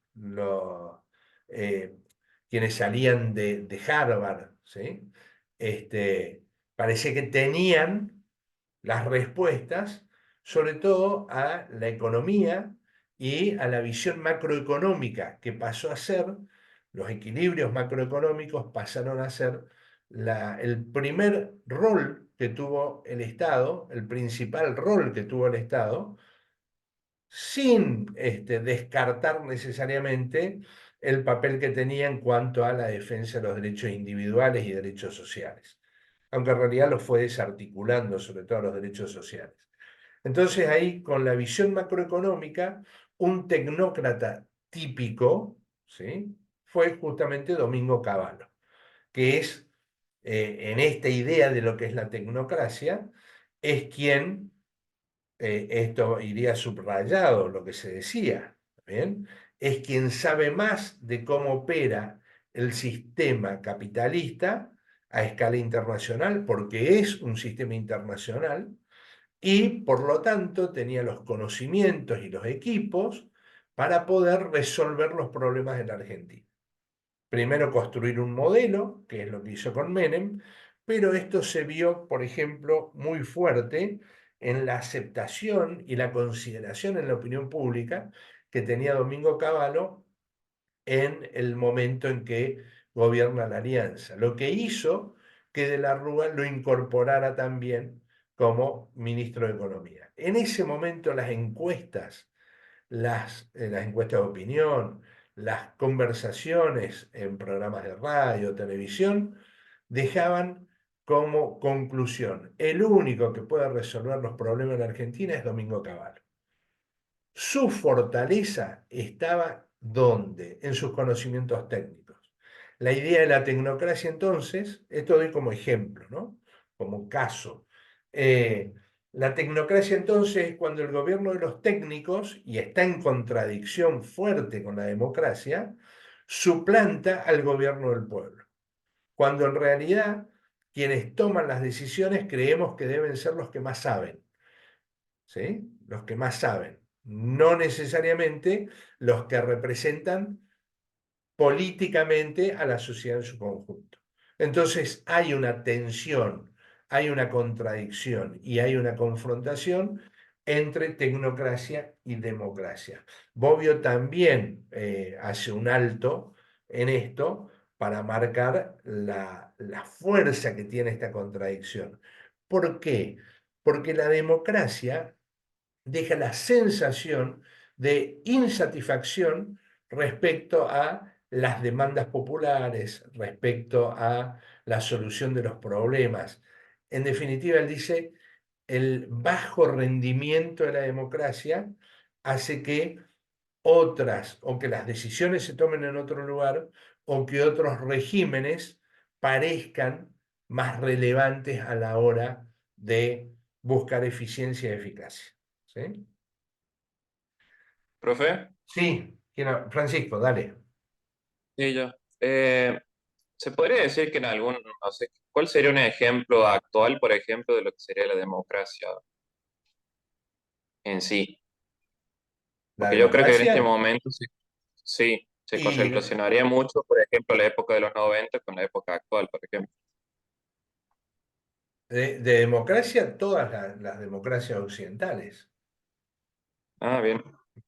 eh, quienes salían de Harvard, ¿sí? Parecía que tenían las respuestas, sobre todo a la economía y a la visión macroeconómica, que pasó a ser, los equilibrios macroeconómicos pasaron a ser el primer rol que tuvo el Estado, el principal rol que tuvo el Estado, sin descartar necesariamente el papel que tenía en cuanto a la defensa de los derechos individuales y derechos sociales, aunque en realidad los fue desarticulando, sobre todo los derechos sociales. Entonces ahí, con la visión macroeconómica, un tecnócrata típico, ¿sí? Fue justamente Domingo Cavallo, que es, en esta idea de lo que es la tecnocracia, es quien, esto iría subrayado lo que se decía, ¿bien? Es quien sabe más de cómo opera el sistema capitalista a escala internacional, porque es un sistema internacional, y por lo tanto tenía los conocimientos y los equipos para poder resolver los problemas de la Argentina. Primero construir un modelo, que es lo que hizo con Menem, pero esto se vio, por ejemplo, muy fuerte en la aceptación y la consideración en la opinión pública que tenía Domingo Cavallo en el momento en que gobierna la alianza, lo que hizo que De la Rúa lo incorporara también como ministro de Economía. En ese momento las encuestas de opinión, las conversaciones en programas de radio, televisión, dejaban como conclusión: el único que puede resolver los problemas en Argentina es Domingo Cavallo. Su fortaleza estaba ¿dónde? En sus conocimientos técnicos. La idea de la tecnocracia, entonces, esto doy como ejemplo, ¿no? Como caso. La tecnocracia, entonces, es cuando el gobierno de los técnicos, y está en contradicción fuerte con la democracia, suplanta al gobierno del pueblo. Cuando en realidad quienes toman las decisiones creemos que deben ser los que más saben, ¿sí? Los que más saben, no necesariamente los que representan políticamente a la sociedad en su conjunto. Entonces hay una tensión, hay una contradicción y hay una confrontación entre tecnocracia y democracia. Bobbio también hace un alto en esto para marcar la fuerza que tiene esta contradicción. ¿Por qué? Porque la democracia deja la sensación de insatisfacción respecto a las demandas populares, respecto a la solución de los problemas. En definitiva, él dice, el bajo rendimiento de la democracia hace que otras, o que las decisiones se tomen en otro lugar, o que otros regímenes parezcan más relevantes a la hora de buscar eficiencia y eficacia. ¿Sí? ¿Profe? Sí, Francisco, dale. Sí, yo. ¿Se podría decir que en algún, no sé, cuál sería un ejemplo actual, por ejemplo, de lo que sería la democracia en sí? La Porque yo creo que en este democracia, momento, sí. Sí, se Y correlacionaría mucho, por ejemplo, la época de los 90 con la época actual, por ejemplo. de democracia, todas las democracias occidentales, Ah, bien.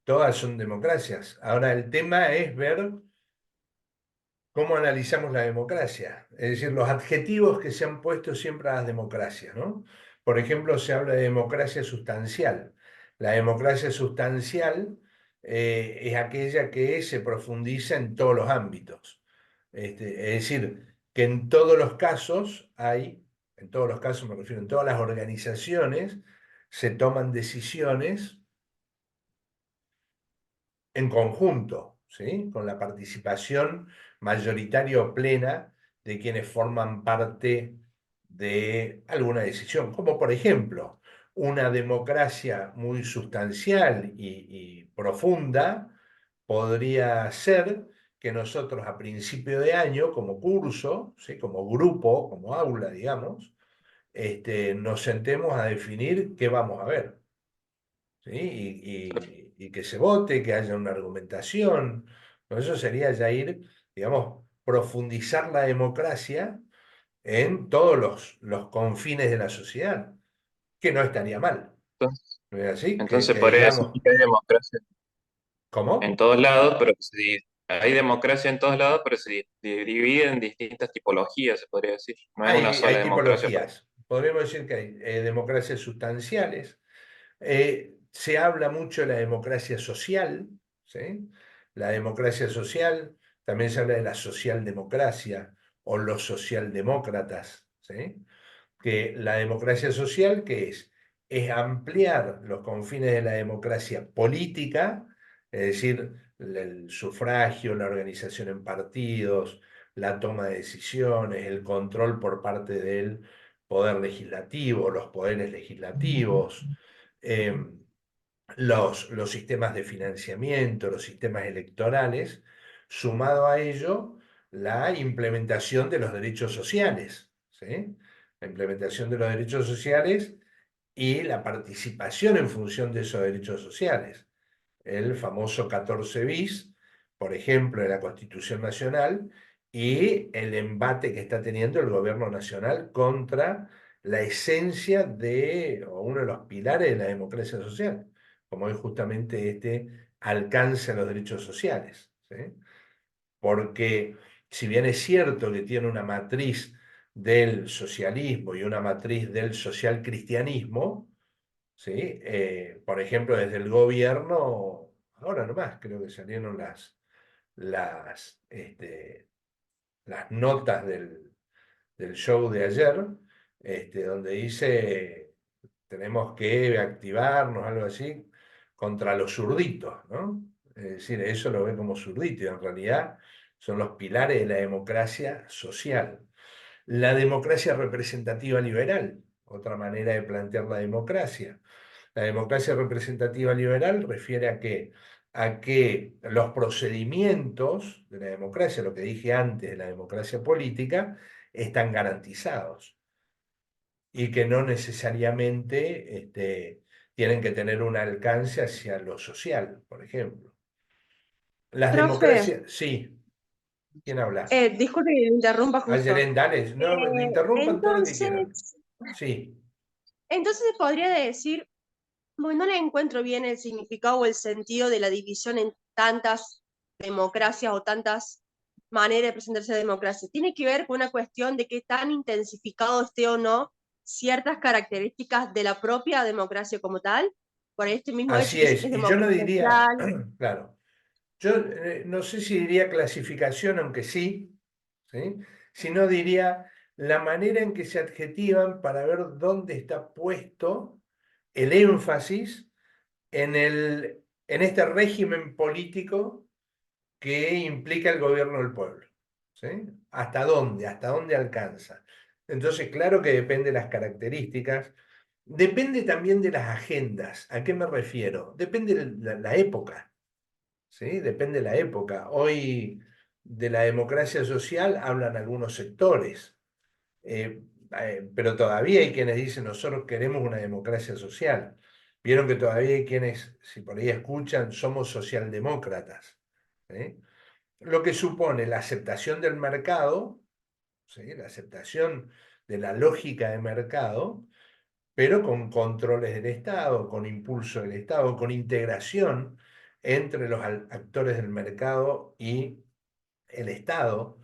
todas son democracias. Ahora el tema es ver cómo analizamos la democracia, es decir, los adjetivos que se han puesto siempre a las democracias, ¿no? Por ejemplo, se habla de democracia sustancial. La democracia sustancial es aquella que se profundiza en todos los ámbitos. Es decir, que en todos los casos en todos los casos me refiero, en todas las organizaciones se toman decisiones en conjunto, ¿sí? Con la participación mayoritaria o plena de quienes forman parte de alguna decisión, como por ejemplo una democracia muy sustancial y profunda podría ser que nosotros a principio de año, como curso, ¿sí? Como grupo, como aula, digamos, nos sentemos a definir qué vamos a ver. ¿Sí? Y que se vote, que haya una argumentación. Pero eso sería ya ir, digamos, profundizar la democracia en todos los confines de la sociedad, que no estaría mal. Entonces, ¿No es así? entonces Que podría decir digamos, que hay democracia en ¿cómo? todos lados, pero hay democracia en todos lados, pero divide en distintas tipologías, se podría decir. No es una Hay sola democracia. tipologías. Podríamos decir que hay democracias sustanciales. Se habla mucho de la democracia social, ¿sí? La democracia social, también se habla de la socialdemocracia o los socialdemócratas, ¿sí? Que la democracia social, ¿qué es? Es ampliar los confines de la democracia política, es decir, el sufragio, la organización en partidos, la toma de decisiones, el control por parte del poder legislativo, los poderes legislativos, eh, los sistemas de financiamiento, los sistemas electorales, sumado a ello la implementación de los derechos sociales, ¿sí? La implementación de los derechos sociales y la participación en función de esos derechos sociales. El famoso 14 bis, por ejemplo, de la Constitución Nacional y el embate que está teniendo el gobierno nacional contra la esencia o uno de los pilares de la democracia social, como es justamente este alcance a los derechos sociales, ¿sí? Porque si bien es cierto que tiene una matriz del socialismo y una matriz del social cristianismo, ¿sí? Por ejemplo, desde el gobierno, ahora nomás creo que salieron las notas del show de ayer, donde dice tenemos que activarnos, algo así, contra los zurditos, ¿no? Es decir, eso lo ve como zurdito y en realidad son los pilares de la democracia social. La democracia representativa liberal, otra manera de plantear la democracia. La democracia representativa liberal refiere a que los procedimientos de la democracia, lo que dije antes de la democracia política, están garantizados y que no necesariamente tienen que tener un alcance hacia lo social, por ejemplo. Las Profe, democracias, sí, ¿quién habla? disculpe que me interrumpa justo. Ayelen, dale, no, me interrumpan todo lo que quieran. Entonces, Sí, entonces se podría decir, bueno, no le encuentro bien el significado o el sentido de la división en tantas democracias o tantas maneras de presentarse la democracia. Tiene que ver con una cuestión de qué tan intensificado esté o no ciertas características de la propia democracia como tal, por este mismo hecho así que es. es Y yo no democracia diría, social. claro, yo no sé si diría clasificación, aunque sí, ¿sí? Sino diría la manera en que se adjetivan para ver dónde está puesto el énfasis en este régimen político que implica el gobierno del pueblo. ¿Sí? ¿Hasta dónde? ¿Hasta dónde alcanza? Entonces, claro que depende de las características. Depende también de las agendas. ¿A qué me refiero? Depende de la época. ¿Sí? Depende de la época. Hoy de la democracia social hablan algunos sectores, pero todavía hay quienes dicen nosotros queremos una democracia social. Vieron que todavía hay quienes, si por ahí escuchan, somos socialdemócratas. ¿sí? Lo que supone la aceptación del mercado, ¿sí? La aceptación de la lógica de mercado, pero con controles del Estado, con impulso del Estado, con integración entre los actores del mercado y el Estado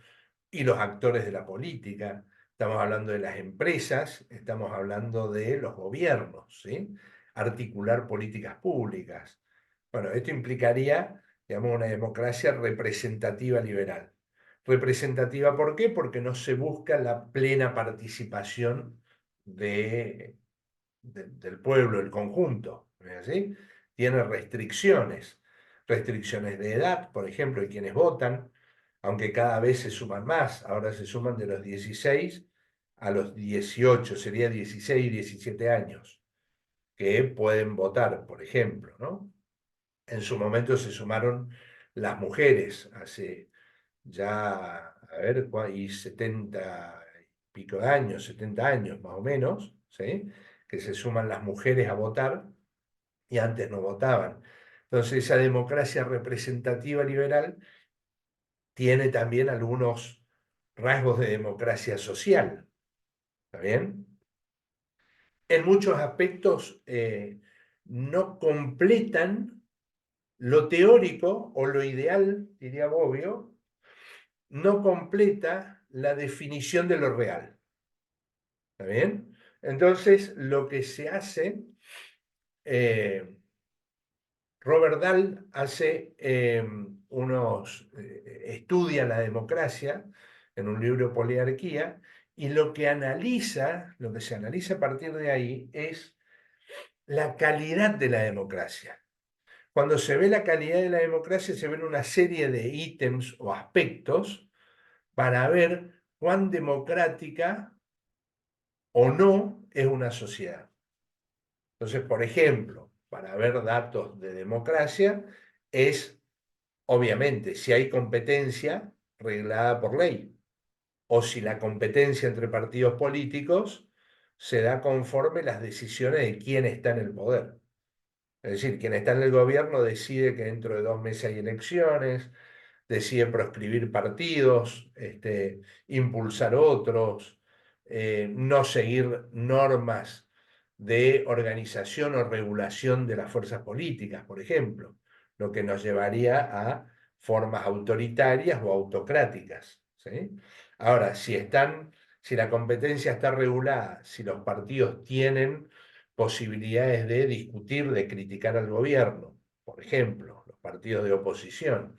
y los actores de la política. Estamos hablando de las empresas, estamos hablando de los gobiernos, ¿sí? Articular políticas públicas. Bueno, esto implicaría, digamos, una democracia representativa liberal. Representativa, ¿por qué? Porque no se busca la plena participación del pueblo, del conjunto, ¿no es así? Tiene restricciones de edad, por ejemplo, de quienes votan, aunque cada vez se suman más, ahora se suman de los 16 a los 18, sería 16 y 17 años, que pueden votar, por ejemplo, ¿no? En su momento se sumaron las mujeres, hace ya, a ver, y 70 y pico de años, 70 años más o menos, ¿sí? Que se suman las mujeres a votar y antes no votaban. Entonces esa democracia representativa liberal tiene también algunos rasgos de democracia social, ¿está bien? En muchos aspectos no completan lo teórico o lo ideal, diría Bobbio, no completa la definición de lo real. ¿Está bien? Entonces, lo que se hace, Robert Dahl hace estudia la democracia en un libro Poliarquía, y lo que se analiza a partir de ahí es la calidad de la democracia. Cuando se ve la calidad de la democracia, se ven una serie de ítems o aspectos para ver cuán democrática o no es una sociedad. Entonces, por ejemplo, para ver datos de democracia, es obviamente si hay competencia reglada por ley, o si la competencia entre partidos políticos se da conforme las decisiones de quién está en el poder. Es decir, quien está en el gobierno decide que dentro de 2 meses hay elecciones, decide proscribir partidos, impulsar otros, no seguir normas de organización o regulación de las fuerzas políticas, por ejemplo, lo que nos llevaría a formas autoritarias o autocráticas, ¿sí? Ahora, si la competencia está regulada, si los partidos tienen posibilidades de discutir, de criticar al gobierno, por ejemplo, los partidos de oposición,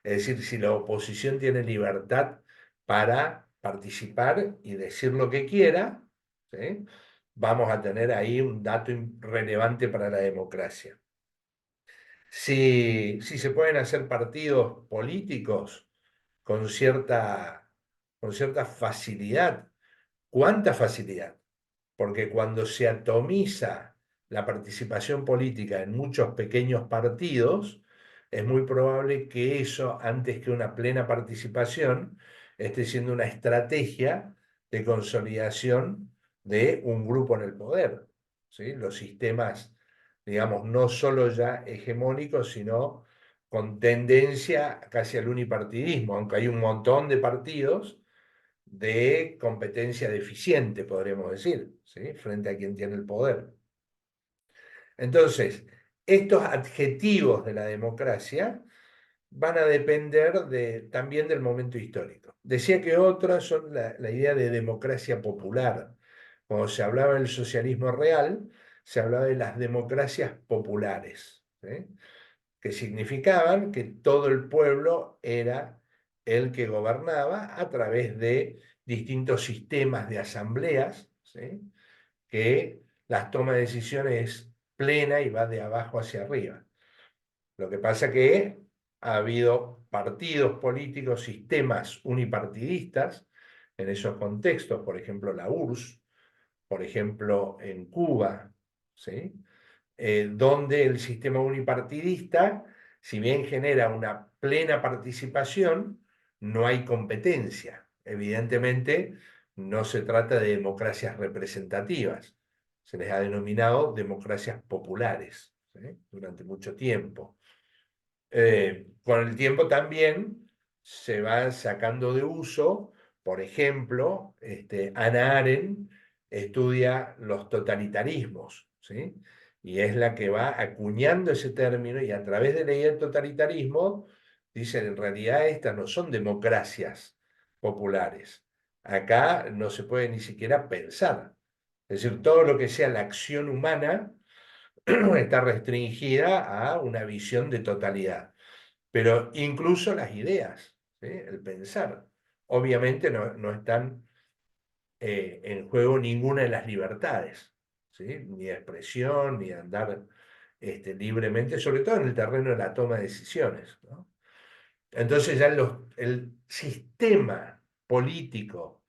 es decir, si la oposición tiene libertad para participar y decir lo que quiera, ¿sí? Vamos a tener ahí un dato relevante para la democracia. Si se pueden hacer partidos políticos con cierta facilidad, ¿cuánta facilidad? Porque cuando se atomiza la participación política en muchos pequeños partidos, es muy probable que eso, antes que una plena participación, esté siendo una estrategia de consolidación de un grupo en el poder, ¿sí? Los sistemas, digamos, no solo ya hegemónicos, sino con tendencia casi al unipartidismo, aunque hay un montón de partidos de competencia deficiente, podríamos decir, ¿sí? Frente a quien tiene el poder. Entonces, estos adjetivos de la democracia van a depender también del momento histórico. Decía que otras son la idea de democracia popular. Cuando se hablaba del socialismo real, se hablaba de las democracias populares, ¿sí? Que significaban que todo el pueblo era el que gobernaba a través de distintos sistemas de asambleas, ¿sí? Que la toma de decisiones es plena y va de abajo hacia arriba. Lo que pasa que ha habido partidos políticos, sistemas unipartidistas en esos contextos, por ejemplo la URSS, por ejemplo en Cuba, ¿sí? Donde el sistema unipartidista, si bien genera una plena participación, no hay competencia. Evidentemente, no se trata de democracias representativas. Se les ha denominado democracias populares, ¿sí? Durante mucho tiempo. Con el tiempo también se va sacando de uso, por ejemplo, Hannah Arendt estudia los totalitarismos, ¿sí? Y es la que va acuñando ese término y a través de la idea del totalitarismo dicen, en realidad estas no son democracias populares. Acá no se puede ni siquiera pensar. Es decir, todo lo que sea la acción humana está restringida a una visión de totalidad. Pero incluso las ideas, ¿sí? El pensar. Obviamente no están en juego ninguna de las libertades, ¿sí? Ni de expresión, ni de andar libremente, sobre todo en el terreno de la toma de decisiones, ¿no? Entonces ya el sistema político,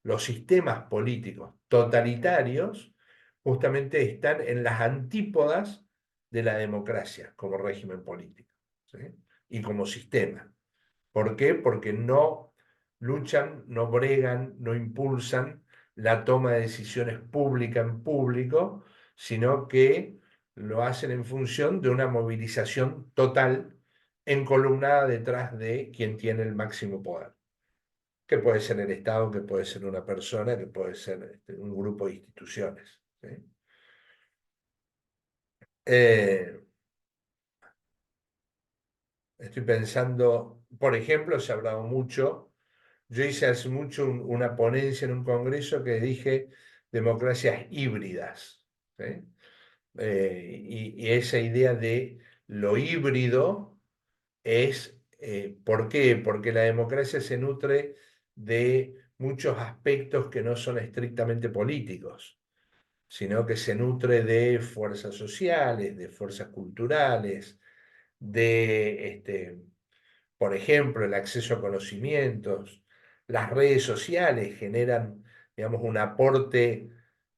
los sistemas políticos totalitarios, justamente están en las antípodas de la democracia como régimen político, ¿sí? Y como sistema. ¿Por qué? Porque no luchan, no bregan, no impulsan la toma de decisiones públicas en público, sino que lo hacen en función de una movilización total encolumnada detrás de quien tiene el máximo poder, que puede ser el Estado, que puede ser una persona, que puede ser un grupo de instituciones, ¿sí? Estoy pensando, por ejemplo, se ha hablado mucho. Yo hice hace mucho una ponencia en un congreso que dije democracias híbridas, ¿sí? Y esa idea de lo híbrido es, ¿por qué? Porque la democracia se nutre de muchos aspectos que no son estrictamente políticos, sino que se nutre de fuerzas sociales, de fuerzas culturales, de por ejemplo, el acceso a conocimientos. Las redes sociales generan, digamos, un aporte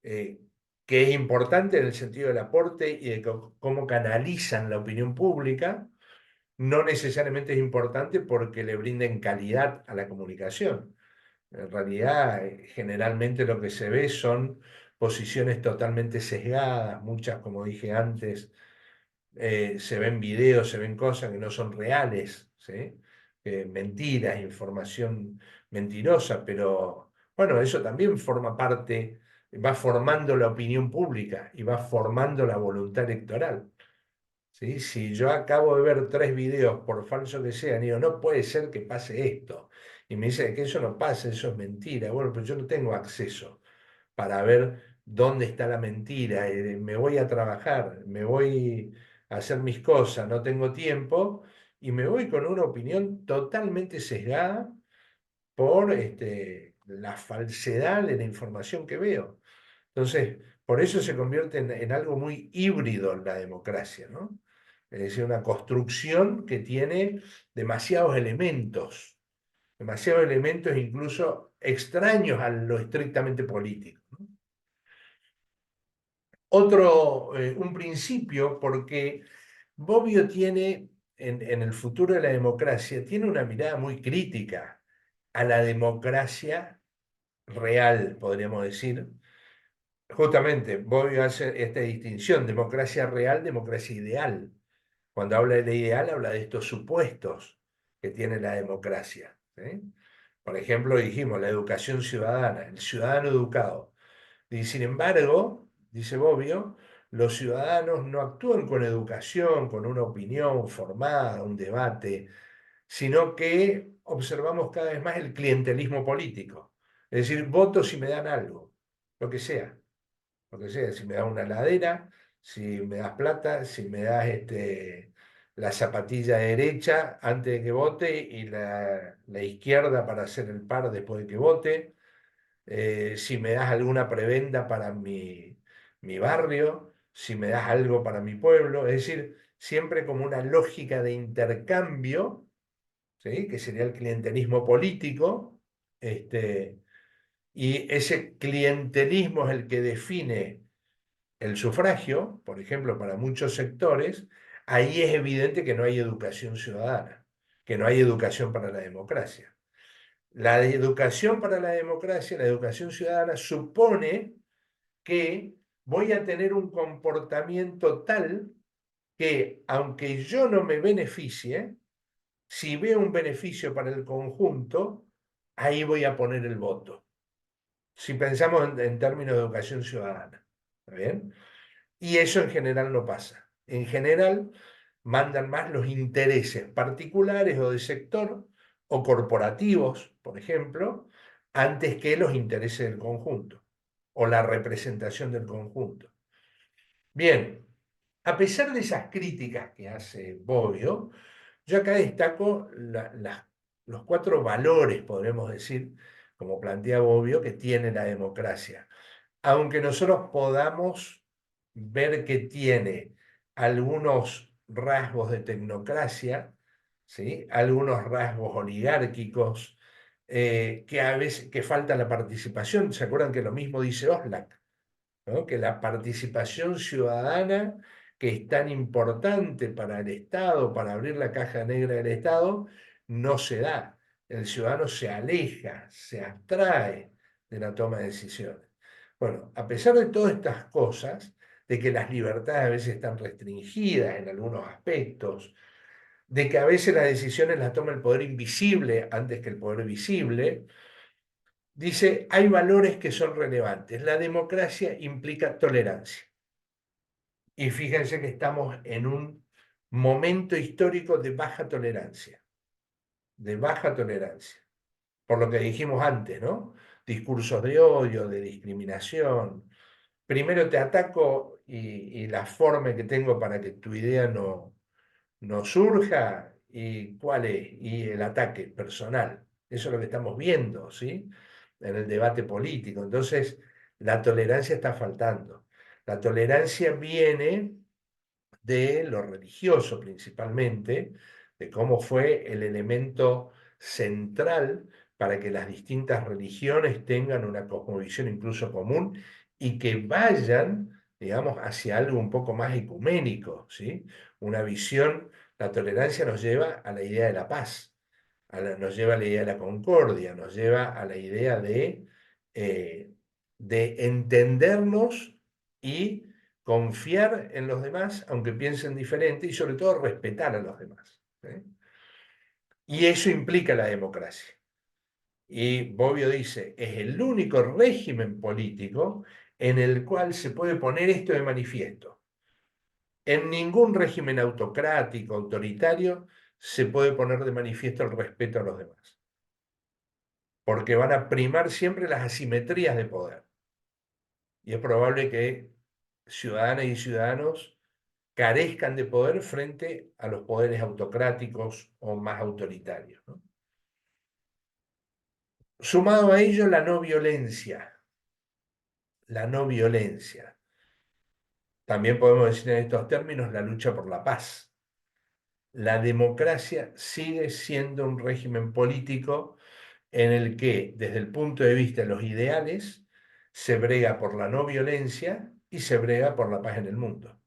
que es importante en el sentido del aporte y de cómo canalizan la opinión pública. No necesariamente es importante porque le brinden calidad a la comunicación. En realidad, generalmente lo que se ve son posiciones totalmente sesgadas, muchas, como dije antes, se ven videos, se ven cosas que no son reales, ¿sí? Mentiras, información mentirosa, pero bueno, eso también forma parte, va formando la opinión pública y va formando la voluntad electoral, ¿sí? Si yo acabo de ver 3 videos, por falso que sean, digo, no puede ser que pase esto, y me dice que eso no pasa, eso es mentira, bueno, pero yo no tengo acceso para ver dónde está la mentira. Me voy a trabajar, me voy a hacer mis cosas, no tengo tiempo, y me voy con una opinión totalmente sesgada por la falsedad de la información que veo. Entonces, por eso se convierte en algo muy híbrido la democracia, ¿no? Es decir, una construcción que tiene demasiados elementos incluso extraños a lo estrictamente político, ¿no? Un principio, porque Bobbio tiene, en el futuro de la democracia, tiene una mirada muy crítica a la democracia real, podríamos decir. Justamente, Bobbio hace esta distinción, democracia real, democracia ideal. Cuando habla de la ideal, habla de estos supuestos que tiene la democracia, ¿sí? Por ejemplo, dijimos la educación ciudadana, el ciudadano educado. Y sin embargo, dice Bobbio, los ciudadanos no actúan con educación, con una opinión formada, un debate, sino que observamos cada vez más el clientelismo político. Es decir, voto si me dan algo, lo que sea, si me das una heladera, si me das plata, si me das la zapatilla derecha antes de que vote y la izquierda para hacer el par después de que vote, si me das alguna prebenda para mi barrio, si me das algo para mi pueblo, es decir, siempre como una lógica de intercambio, ¿sí? Que sería el clientelismo político, y ese clientelismo es el que define el sufragio, por ejemplo, para muchos sectores. Ahí es evidente que no hay educación ciudadana, que no hay educación para la democracia. La educación para la democracia, la educación ciudadana, supone que voy a tener un comportamiento tal que aunque yo no me beneficie, si veo un beneficio para el conjunto, ahí voy a poner el voto. Si pensamos en términos de educación ciudadana, ¿está bien? Y eso en general no pasa. En general mandan más los intereses particulares o de sector o corporativos, por ejemplo, antes que los intereses del conjunto o la representación del conjunto. Bien, a pesar de esas críticas que hace Bobbio, yo acá destaco los 4 valores, podremos decir, como plantea Bobbio, que tiene la democracia. Aunque nosotros podamos ver que tiene algunos rasgos de tecnocracia, ¿sí? Algunos rasgos oligárquicos, que a veces que falta la participación. ¿Se acuerdan que lo mismo dice Oslak? ¿No? Que la participación ciudadana, que es tan importante para el Estado, para abrir la caja negra del Estado, no se da. El ciudadano se aleja, se abstrae de la toma de decisiones. Bueno, a pesar de todas estas cosas, de que las libertades a veces están restringidas en algunos aspectos, de que a veces las decisiones las toma el poder invisible antes que el poder visible, dice, hay valores que son relevantes. La democracia implica tolerancia. Y fíjense que estamos en un momento histórico de baja tolerancia. De baja tolerancia. Por lo que dijimos antes, ¿no? Discursos de odio, de discriminación. Primero te ataco y la forma que tengo para que tu idea no surja. ¿Y cuál es? Y el ataque personal. Eso es lo que estamos viendo, ¿sí? En el debate político. Entonces, la tolerancia está faltando. La tolerancia viene de lo religioso principalmente, de cómo fue el elemento central para que las distintas religiones tengan una cosmovisión incluso común y que vayan, digamos, hacia algo un poco más ecuménico, ¿sí? Una visión, la tolerancia nos lleva a la idea de la paz, nos lleva a la idea de la concordia, nos lleva a la idea de entendernos y confiar en los demás, aunque piensen diferente, y sobre todo respetar a los demás. ¿Sí? Y eso implica la democracia. Y Bobbio dice, es el único régimen político en el cual se puede poner esto de manifiesto. En ningún régimen autocrático, autoritario, se puede poner de manifiesto el respeto a los demás. Porque van a primar siempre las asimetrías de poder. Y es probable que ciudadanas y ciudadanos carezcan de poder frente a los poderes autocráticos o más autoritarios, ¿no? Sumado a ello, la no violencia. La no violencia. También podemos decir en estos términos la lucha por la paz. La democracia sigue siendo un régimen político en el que, desde el punto de vista de los ideales, se brega por la no violencia y se brega por la paz en el mundo,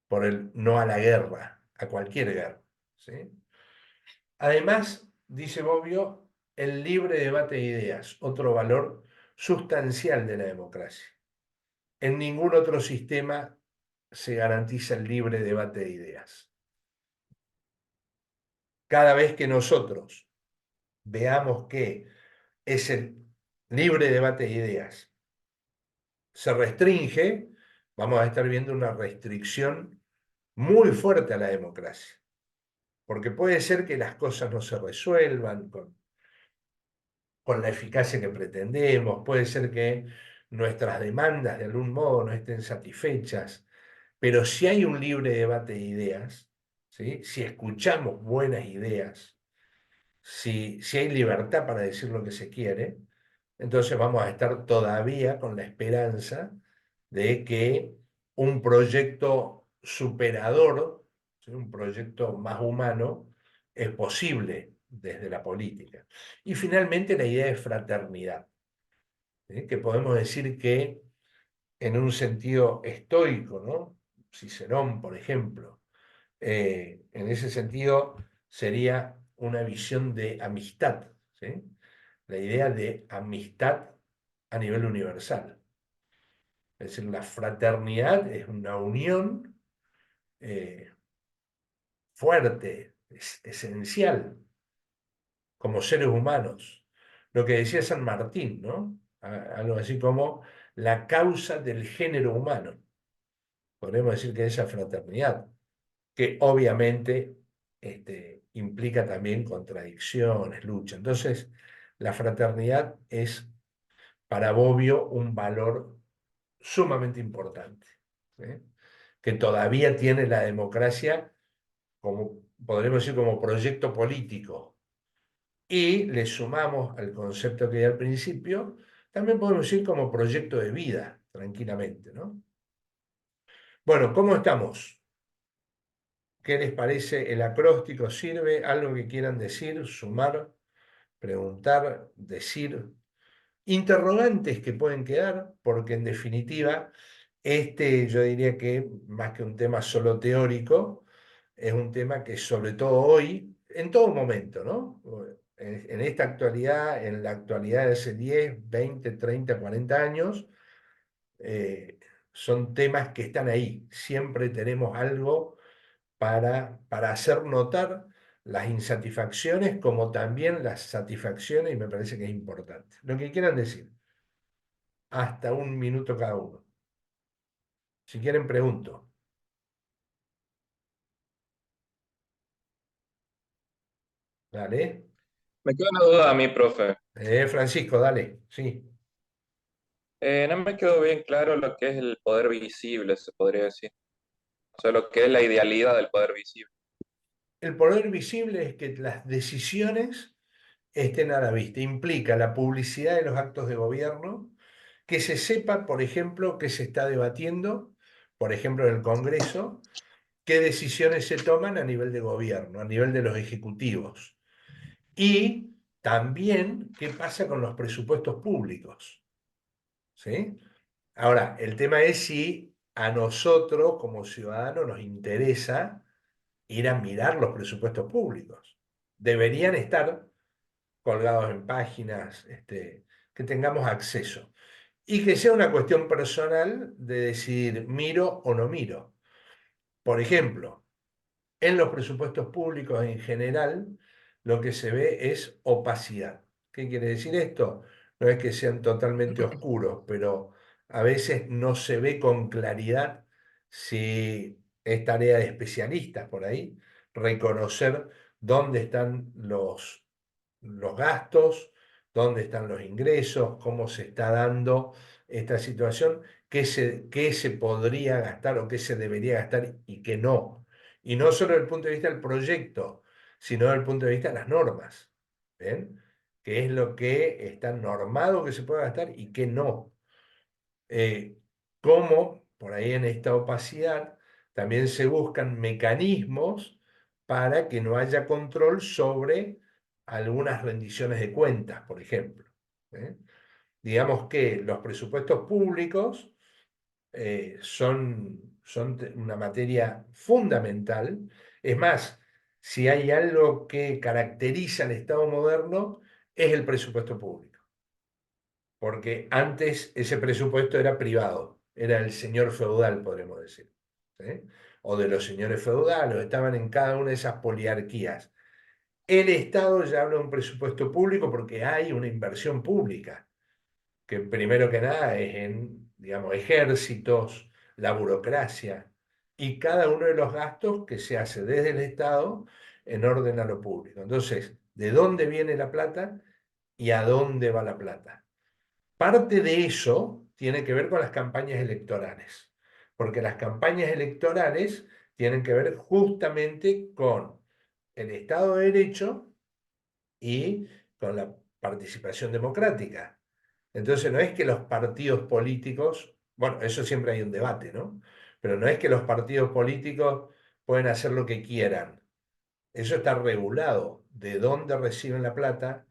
por el no a la guerra, a cualquier guerra, ¿sí? Además, dice Bobbio, el libre debate de ideas, otro valor sustancial de la democracia. En ningún otro sistema se garantiza el libre debate de ideas. Cada vez que nosotros veamos que ese libre debate de ideas se restringe, vamos a estar viendo una restricción muy fuerte a la democracia. Porque puede ser que las cosas no se resuelvan con la eficacia que pretendemos, puede ser que nuestras demandas de algún modo no estén satisfechas, pero si hay un libre debate de ideas, ¿sí? Si escuchamos buenas ideas, si hay libertad para decir lo que se quiere, entonces vamos a estar todavía con la esperanza de que un proyecto superador, ¿sí? Un proyecto más humano, es posible desde la política. Y finalmente la idea de fraternidad, ¿sí? Que podemos decir que en un sentido estoico, ¿no? Cicerón, por ejemplo, en ese sentido sería una visión de amistad, ¿sí? La idea de amistad a nivel universal. Es decir, la fraternidad es una unión fuerte, esencial, como seres humanos. Lo que decía San Martín, ¿no? Algo así como la causa del género humano. Podemos decir que esa fraternidad, que obviamente implica también contradicciones, lucha. Entonces, la fraternidad es para Bobbio un valor sumamente importante, ¿sí? Que todavía tiene la democracia como, podremos decir, como proyecto político. Y le sumamos al concepto que di al principio, también podemos decir como proyecto de vida, tranquilamente, ¿no? Bueno, ¿cómo estamos? ¿Qué les parece el acróstico? ¿Sirve? ¿Algo que quieran decir, sumar, preguntar, decir? Interrogantes que pueden quedar, porque en definitiva, yo diría que más que un tema solo teórico, es un tema que sobre todo hoy, en todo momento, ¿no? En esta actualidad, en la actualidad de hace 10, 20, 30, 40 años, son temas que están ahí. Siempre tenemos algo para hacer notar las insatisfacciones como también las satisfacciones, y me parece que es importante. Lo que quieran decir. Hasta 1 minuto cada uno. Si quieren, pregunto. Dale. Me queda una duda a mí, profe. Francisco, dale. Sí. No me quedó bien claro lo que es el poder visible, se podría decir. O sea, lo que es la idealidad del poder visible. El poder visible es que las decisiones estén a la vista. Implica la publicidad de los actos de gobierno, que se sepa, por ejemplo, qué se está debatiendo, por ejemplo, en el Congreso, qué decisiones se toman a nivel de gobierno, a nivel de los ejecutivos. Y también qué pasa con los presupuestos públicos. ¿Sí? Ahora, el tema es si a nosotros como ciudadanos nos interesa ir a mirar los presupuestos públicos. Deberían estar colgados en páginas, que tengamos acceso. Y que sea una cuestión personal de decir, miro o no miro. Por ejemplo, en los presupuestos públicos en general, lo que se ve es opacidad. ¿Qué quiere decir esto? No es que sean totalmente oscuros, pero a veces no se ve con claridad si es tarea de especialistas por ahí, reconocer dónde están los gastos, dónde están los ingresos, cómo se está dando esta situación, qué se podría gastar o qué se debería gastar y qué no. Y no solo desde el punto de vista del proyecto, sino desde el punto de vista de las normas. ¿Ven? ¿Qué es lo que está normado que se puede gastar y qué no? Cómo, por ahí en esta opacidad, también se buscan mecanismos para que no haya control sobre algunas rendiciones de cuentas, por ejemplo. ¿Eh? Digamos que los presupuestos públicos son una materia fundamental. Es más, si hay algo que caracteriza al Estado moderno, es el presupuesto público. Porque antes ese presupuesto era privado, era el señor feudal, podremos decir. ¿Sí? O de los señores feudales, estaban en cada una de esas poliarquías. El Estado ya habla de un presupuesto público porque hay una inversión pública que primero que nada es en, digamos, ejércitos, la burocracia y cada uno de los gastos que se hace desde el Estado en orden a lo público. Entonces, ¿de dónde viene la plata y a dónde va la plata? Parte de eso tiene que ver con las campañas electorales, porque las campañas electorales tienen que ver justamente con el Estado de Derecho y con la participación democrática. Entonces no es que los partidos políticos, bueno, eso siempre hay un debate, ¿no? Pero no es que los partidos políticos pueden hacer lo que quieran. Eso está regulado, de dónde reciben la plata,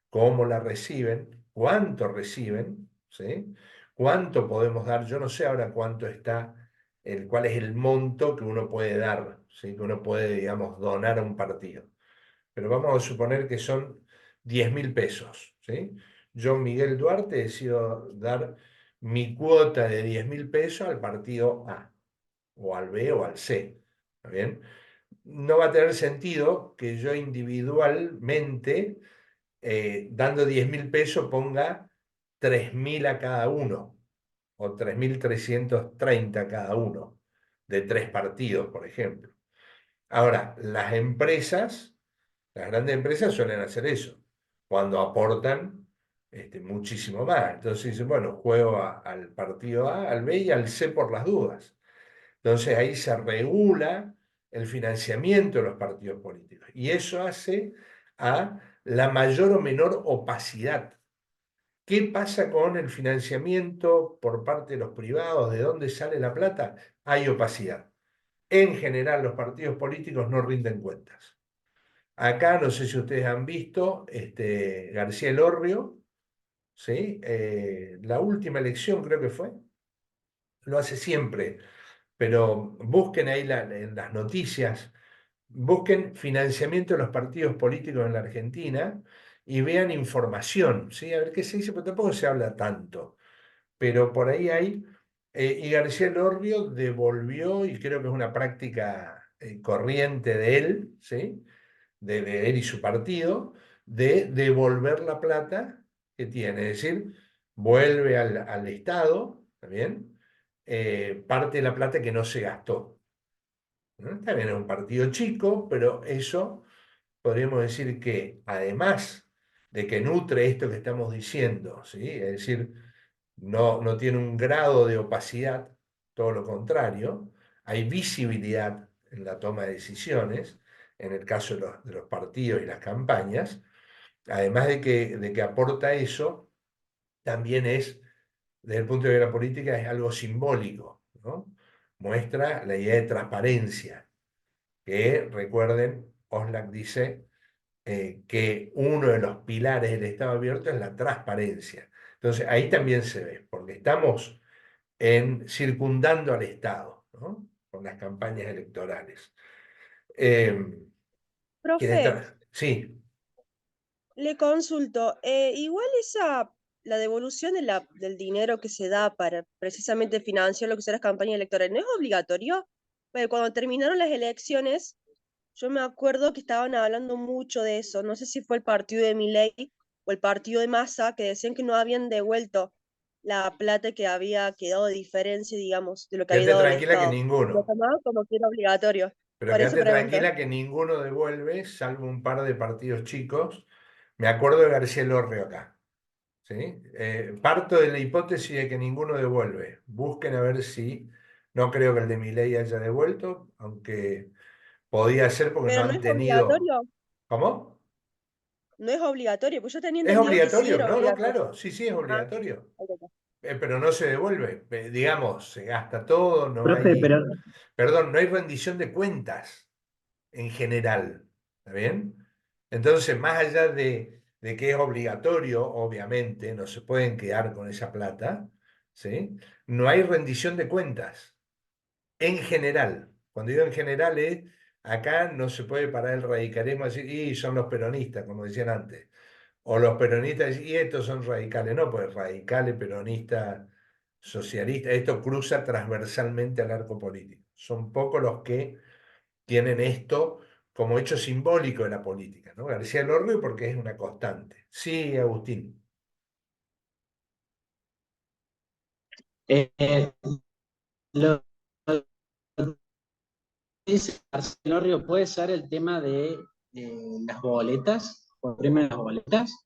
cómo la reciben, cuánto reciben, ¿sí? Cuánto podemos dar. Yo no sé ahora cuánto está, cuál es el monto que uno puede dar, ¿sí? Que uno puede, digamos, donar a un partido. Pero vamos a suponer que son 10.000 pesos, ¿sí? Yo, Miguel Duarte, decido dar mi cuota de 10.000 pesos al partido A, o al B o al C. ¿Está bien? No va a tener sentido que yo individualmente, dando 10.000 pesos, ponga 3.000 a cada uno, o 3.330 a cada uno, de 3 partidos, por ejemplo. Ahora, las grandes empresas suelen hacer eso, cuando aportan muchísimo más. Entonces dicen, bueno, juego al partido A, al B y al C por las dudas. Entonces ahí se regula el financiamiento de los partidos políticos. Y eso hace a la mayor o menor opacidad. ¿Qué pasa con el financiamiento por parte de los privados? ¿De dónde sale la plata? Hay opacidad. En general, los partidos políticos no rinden cuentas. Acá, no sé si ustedes han visto, García Elorrio, ¿sí? La última elección creo que fue, lo hace siempre, pero busquen ahí en las noticias, busquen financiamiento de los partidos políticos en la Argentina y vean información, ¿sí? A ver qué se dice, pero tampoco se habla tanto, pero por ahí hay, y García Elorrio devolvió, y creo que es una práctica corriente de él, ¿sí? De él y su partido, de devolver la plata que tiene, es decir, vuelve al Estado, ¿está bien? Parte de la plata que no se gastó. ¿No? Está bien, es un partido chico, pero eso podríamos decir que además de que nutre esto que estamos diciendo, ¿sí? Es decir, no tiene un grado de opacidad, todo lo contrario, hay visibilidad en la toma de decisiones, en el caso de los partidos y las campañas, además de que aporta eso, también es, desde el punto de vista de la política, es algo simbólico, ¿no? Muestra la idea de transparencia, que recuerden, Oslak dice que uno de los pilares del Estado abierto es la transparencia. Entonces ahí también se ve, porque estamos circundando al Estado, ¿no? Con las campañas electorales. Profe, Sí, le consulto, igual la devolución del dinero que se da para precisamente financiar lo que son las campañas electorales, ¿no es obligatorio? Porque cuando terminaron las elecciones, yo me acuerdo que estaban hablando mucho de eso, no sé si fue el partido de Milei o el partido de Massa, que decían que no habían devuelto la plata que había quedado de diferencia, digamos, de lo que había quédate dado el tranquila que Estado. Lo ninguno. tomaban como que era obligatorio. Pero Por eso quédate pregunto. tranquila que ninguno devuelve, salvo un par de partidos chicos. Me acuerdo de García Lorrio acá. ¿Sí? Parto de la hipótesis de que ninguno devuelve. Busquen a ver si. No creo que el de Milei haya devuelto, aunque podía ser porque no Pero no han es tenido. obligatorio, ¿Cómo? no es obligatorio, pues yo tenía ¿Es entendido que sí obligatorio? era No, no, obligatorio. claro. Sí, sí, es Ah, obligatorio. ahí está. Pero no se devuelve. Digamos, se gasta todo, no Profe, hay. pero Perdón, no hay rendición de cuentas en general. ¿Está bien? Entonces, más allá de que es obligatorio, obviamente, no se pueden quedar con esa plata, ¿sí? No hay rendición de cuentas en general. Cuando digo en general es, acá no se puede parar el radicalismo y decir, y son los peronistas, como decían antes. O los peronistas, y estos son radicales. No, pues radicales, peronistas, socialistas, esto cruza transversalmente al arco político. Son pocos los que tienen esto como hecho simbólico de la política, ¿no? García Lorrio porque es una constante. Sí, Agustín. Eh, lo que dice Marcelo Río puede ser el tema de las boletas, o premio de las boletas.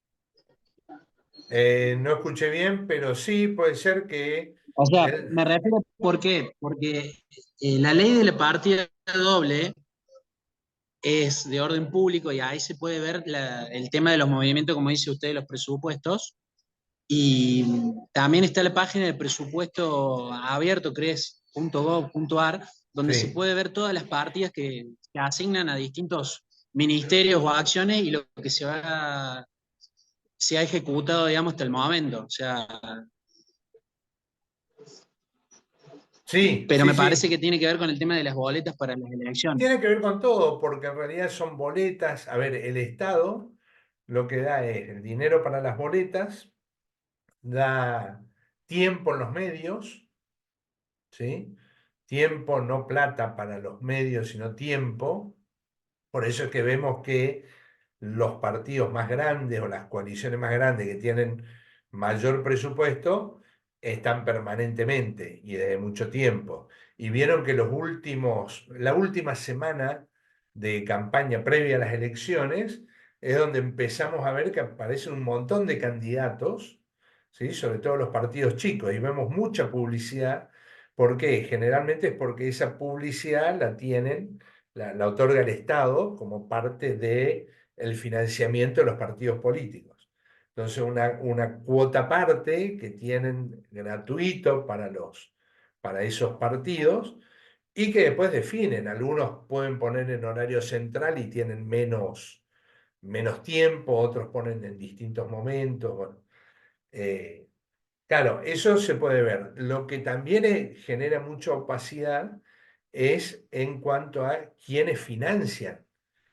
No escuché bien, pero sí puede ser que O sea, él. me refiero, ¿por qué? Porque la ley de la partida doble es de orden público y ahí se puede ver el tema de los movimientos, como dice usted, de los presupuestos. Y también está la página del presupuesto abierto, cres.gov.ar, donde se Sí, puede ver todas las partidas que asignan a distintos ministerios o acciones y lo que se ha ejecutado, digamos, hasta el momento. O sea, sí, pero sí, me parece sí. que tiene que ver con el tema de las boletas para las elecciones. Tiene que ver con todo, porque en realidad son boletas. A ver, el Estado lo que da es el dinero para las boletas, da tiempo en los medios, ¿sí? tiempo, no plata para los medios, sino tiempo. Por eso es que vemos que los partidos más grandes o las coaliciones más grandes que tienen mayor presupuesto están permanentemente y desde mucho tiempo. Y vieron que la última semana de campaña previa a las elecciones es donde empezamos a ver que aparecen un montón de candidatos, ¿sí? Sobre todo los partidos chicos, y vemos mucha publicidad. ¿Por qué? Generalmente es porque esa publicidad la otorga el Estado como parte de el financiamiento de los partidos políticos. Entonces, una cuota aparte que tienen gratuito para esos partidos y que después definen. Algunos pueden poner en horario central y tienen menos tiempo, otros ponen en distintos momentos. Bueno, claro, eso se puede ver. Lo que también genera mucha opacidad es en cuanto a quiénes financian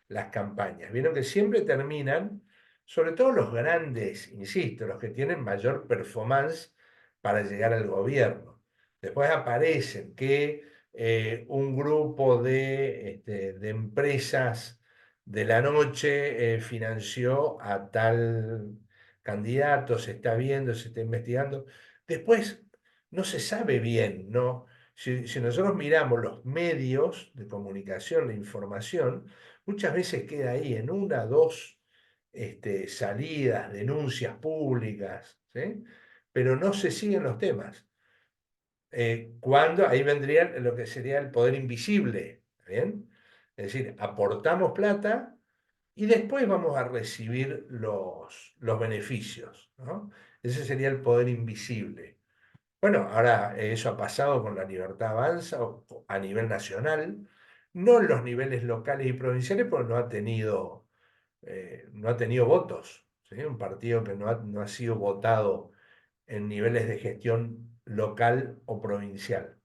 las campañas. Vieron que siempre terminan, sobre todo los grandes, insisto, los que tienen mayor performance para llegar al gobierno. Después aparecen que un grupo de empresas de la noche financió a tal candidato, se está viendo, se está investigando. Después no se sabe bien, ¿no? Si nosotros miramos los medios de comunicación, la información, muchas veces queda ahí en una, dos salidas, denuncias públicas, ¿sí? Pero no se siguen los temas. Cuando ahí vendría lo que sería el poder invisible, ¿bien? Es decir, aportamos plata y después vamos a recibir los beneficios, ¿no? Ese sería el poder invisible. Bueno, ahora eso ha pasado con la Libertad Avanza a nivel nacional, no en los niveles locales y provinciales, porque no ha tenido votos, ¿sí? Un partido que no ha sido votado en niveles de gestión local o provincial.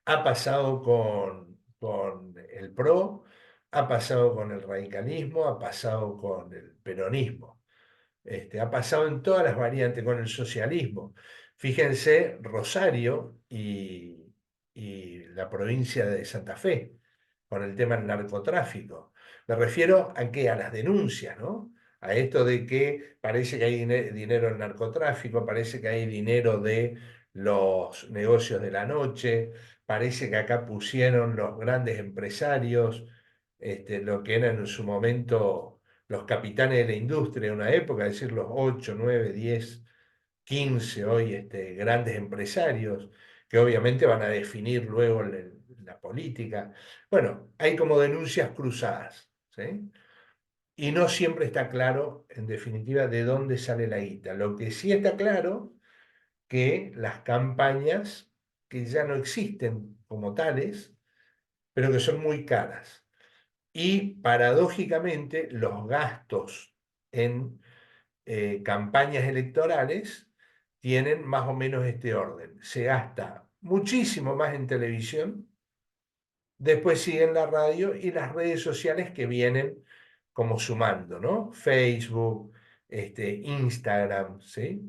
Ha pasado con el PRO, ha pasado con el radicalismo, ha pasado con el peronismo. Ha pasado en todas las variantes con el socialismo. Fíjense, Rosario y la provincia de Santa Fe, con el tema del narcotráfico. Me refiero a que a las denuncias, ¿no? A esto de que parece que hay dinero en narcotráfico, parece que hay dinero de los negocios de la noche, parece que acá pusieron los grandes empresarios, lo que eran en su momento los capitanes de la industria de una época, es decir, los 8, 9, 10, 15 hoy grandes empresarios, que obviamente van a definir luego la política. Bueno, hay como denuncias cruzadas, ¿sí? Y no siempre está claro, en definitiva, de dónde sale la guita. Lo que sí está claro, que las campañas, que ya no existen como tales, pero que son muy caras. Y paradójicamente, los gastos en campañas electorales tienen más o menos este orden. Se gasta muchísimo más en televisión, después siguen la radio y las redes sociales que vienen como sumando, ¿no? Facebook, Instagram, ¿sí?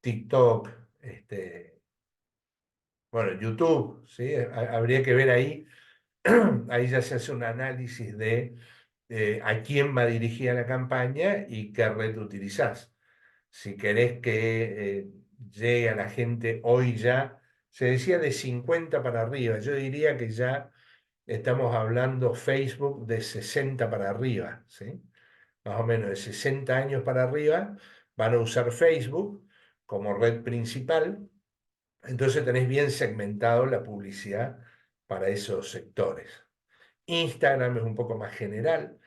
TikTok, bueno, YouTube, ¿sí? Habría que ver ahí, ahí ya se hace un análisis de a quién va dirigida la campaña y qué red utilizás. Si querés que llegue a la gente hoy ya, se decía de 50 para arriba, yo diría que ya estamos hablando Facebook de 60 para arriba, ¿sí? Más o menos de 60 años para arriba van a usar Facebook como red principal, entonces tenés bien segmentado la publicidad para esos sectores. Instagram es un poco más general,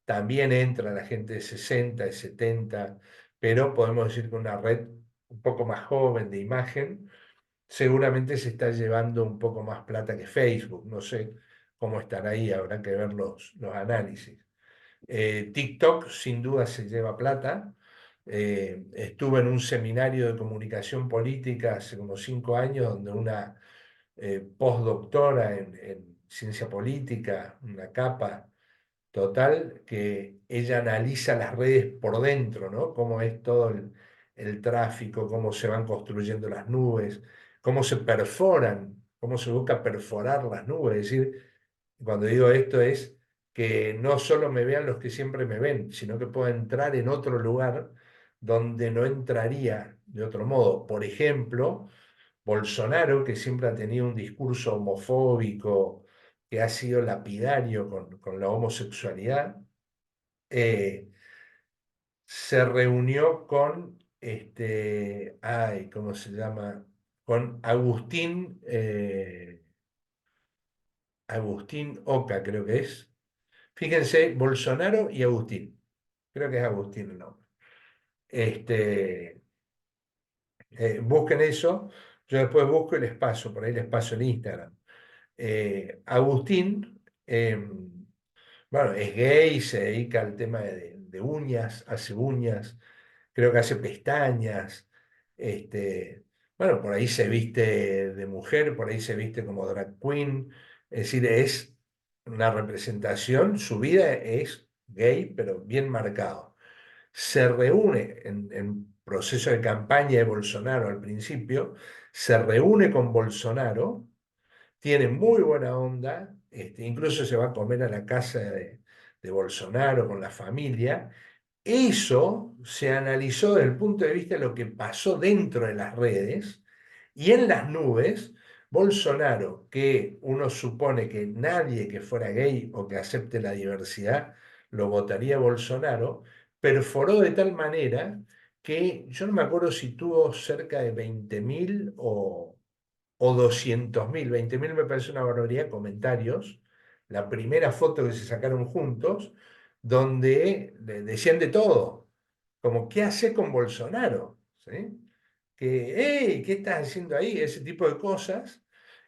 también entra la gente de 60, de 70, pero podemos decir que una red un poco más joven de imagen seguramente se está llevando un poco más plata que Facebook. No sé cómo estará ahí, habrá que ver los análisis. TikTok sin duda se lleva plata. Estuve en un seminario de comunicación política hace como 5 años donde una postdoctora en ciencia política, una capa total, que ella analiza las redes por dentro, ¿no? Cómo es todo el tráfico, cómo se van construyendo las nubes, cómo se perforan cómo se busca perforar las nubes. Es decir, cuando digo esto es que no solo me vean los que siempre me ven, sino que pueda entrar en otro lugar donde no entraría de otro modo. Por ejemplo, Bolsonaro, que siempre ha tenido un discurso homofóbico, que ha sido lapidario con la homosexualidad, eh, se reunió con, ay, ¿cómo se llama? Con Agustín Oca, creo que es. Fíjense, Bolsonaro y Agustín. Creo que es Agustín el nombre. Este, busquen eso. Yo después busco y les paso, por ahí les paso el Instagram. Agustín, bueno, es gay, se dedica al tema de uñas, hace uñas, creo que hace pestañas. Bueno, por ahí se viste de mujer, por ahí se viste como drag queen. Es decir, es una representación, su vida es gay, pero bien marcado. Se reúne en proceso de campaña de Bolsonaro al principio, se reúne con Bolsonaro, tiene muy buena onda, incluso se va a comer a la casa de Bolsonaro con la familia. Eso se analizó desde el punto de vista de lo que pasó dentro de las redes y en las nubes. Bolsonaro, que uno supone que nadie que fuera gay o que acepte la diversidad lo votaría a Bolsonaro, perforó de tal manera que yo no me acuerdo si tuvo cerca de 20.000 o 200.000. 20.000 me parece una barbaridad, comentarios. La primera foto que se sacaron juntos, donde decían de todo, como, ¿qué haces con Bolsonaro? ¿Sí? Que, hey, ¿qué estás haciendo ahí? Ese tipo de cosas.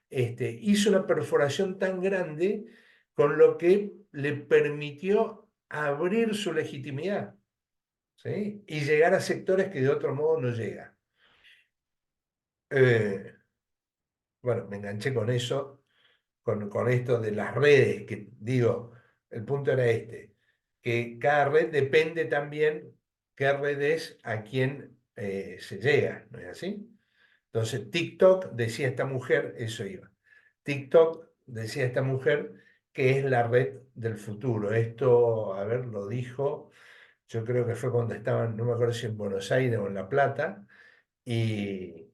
Hizo una perforación tan grande con lo que le permitió abrir su legitimidad, ¿sí? Y llegar a sectores que de otro modo no llega. Bueno, me enganché con eso, con esto de las redes, que digo, el punto era que cada red depende también qué red es a quién se llega, ¿no es así? Entonces, TikTok, decía esta mujer, eso iba. TikTok, decía esta mujer, que es la red del futuro. Esto, a ver, lo dijo, yo creo que fue cuando estaban, no me acuerdo si en Buenos Aires o en La Plata, y,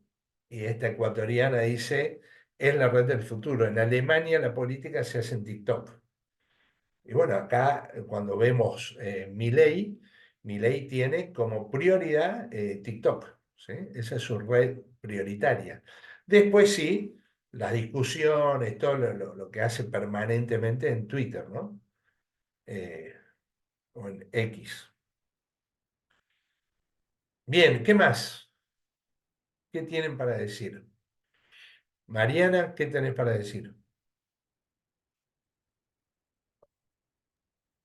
y esta ecuatoriana dice, es la red del futuro. En Alemania la política se hace en TikTok. Y bueno, acá cuando vemos Milei tiene como prioridad TikTok, ¿sí? Esa es su red prioritaria. Después sí, las discusiones, todo lo que hace permanentemente en Twitter, ¿no? O en X. Bien, ¿qué más? ¿Qué tienen para decir? Mariana, ¿qué tenés para decir?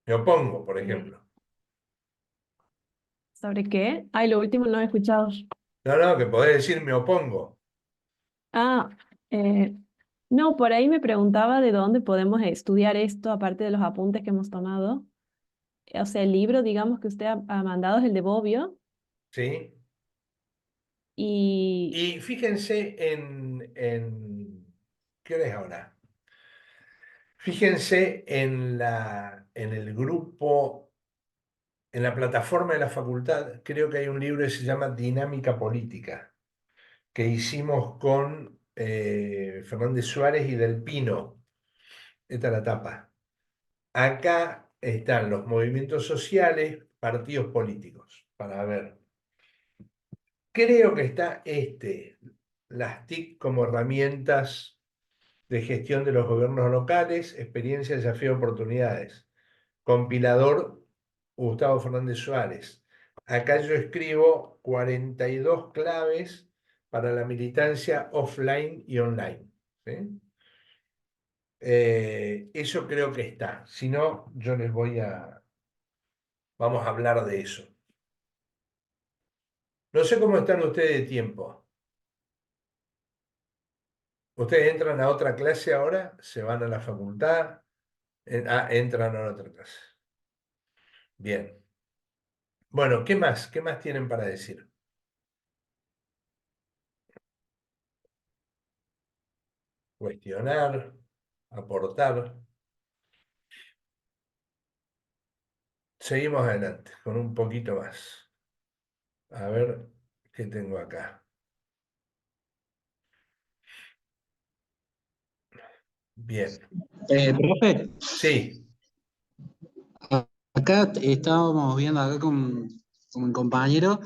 Me opongo, por ejemplo. ¿Sobre qué? Ay, lo último no he escuchado. No, no, que podés decir me opongo. Ah, eh, no, por ahí me preguntaba de dónde podemos estudiar esto, aparte de los apuntes que hemos tomado. O sea, el libro, digamos, que usted ha mandado es el de Bobbio. ¿Sí? Y Y fíjense ¿qué hora es ahora? Fíjense en el grupo, en la plataforma de la facultad, creo que hay un libro que se llama Dinámica Política, que hicimos con Fernández Suárez y Del Pino. Esta es la tapa. Acá están los movimientos sociales, partidos políticos, para ver. Creo que está las TIC como herramientas de gestión de los gobiernos locales, experiencia, desafío, oportunidades. Compilador, Gustavo Fernández Suárez. Acá yo escribo 42 claves para la militancia offline y online. ¿Sí? Eso creo que está. Si no, yo les vamos a hablar de eso. No sé cómo están ustedes de tiempo. ¿Ustedes entran a otra clase ahora? ¿Se van a la facultad? Entran a otra clase. Bien. Bueno, ¿qué más? ¿Qué más tienen para decir? cuestionar, aportar. Seguimos adelante con un poquito más. A ver qué tengo acá. Bien. Profe, Sí. acá estábamos viendo acá con mi compañero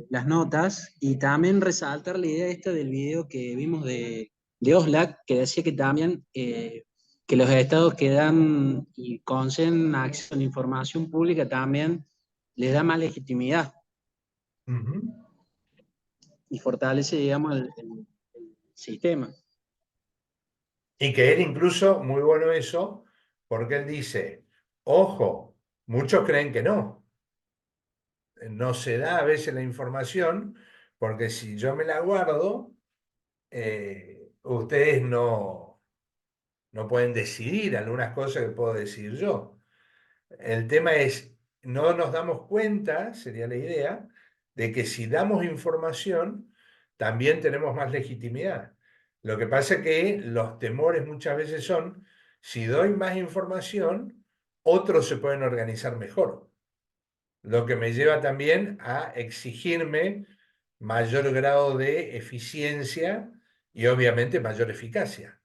las notas y también resaltar la idea esta del video que vimos de Oxlack, que decía que también que los estados que dan y conceden acceso a la información pública también les da más legitimidad Ujú. y fortalece, digamos, el sistema. Y que él incluso, muy bueno eso, porque él dice, ojo, muchos creen que no se da a veces la información, porque si yo me la guardo, ustedes no pueden decidir algunas cosas que puedo decidir yo. El tema es, no nos damos cuenta, sería la idea, de que si damos información, también tenemos más legitimidad. Lo que pasa es que los temores muchas veces son, si doy más información, otros se pueden organizar mejor. Lo que me lleva también a exigirme mayor grado de eficiencia y obviamente mayor eficacia.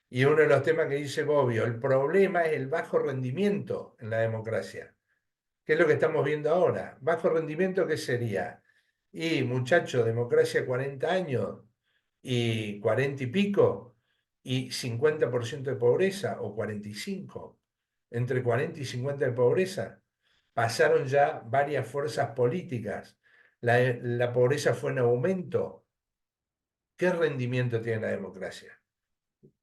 Y uno de los temas que dice Bobbio, el problema es el bajo rendimiento en la democracia. ¿Qué es lo que estamos viendo ahora? Bajo rendimiento, ¿qué sería? Y muchacho, democracia 40 años y 40 y pico y 50% de pobreza o 45, entre 40 y 50 de pobreza. Pasaron ya varias fuerzas políticas. La pobreza fue en aumento. ¿Qué rendimiento tiene la democracia?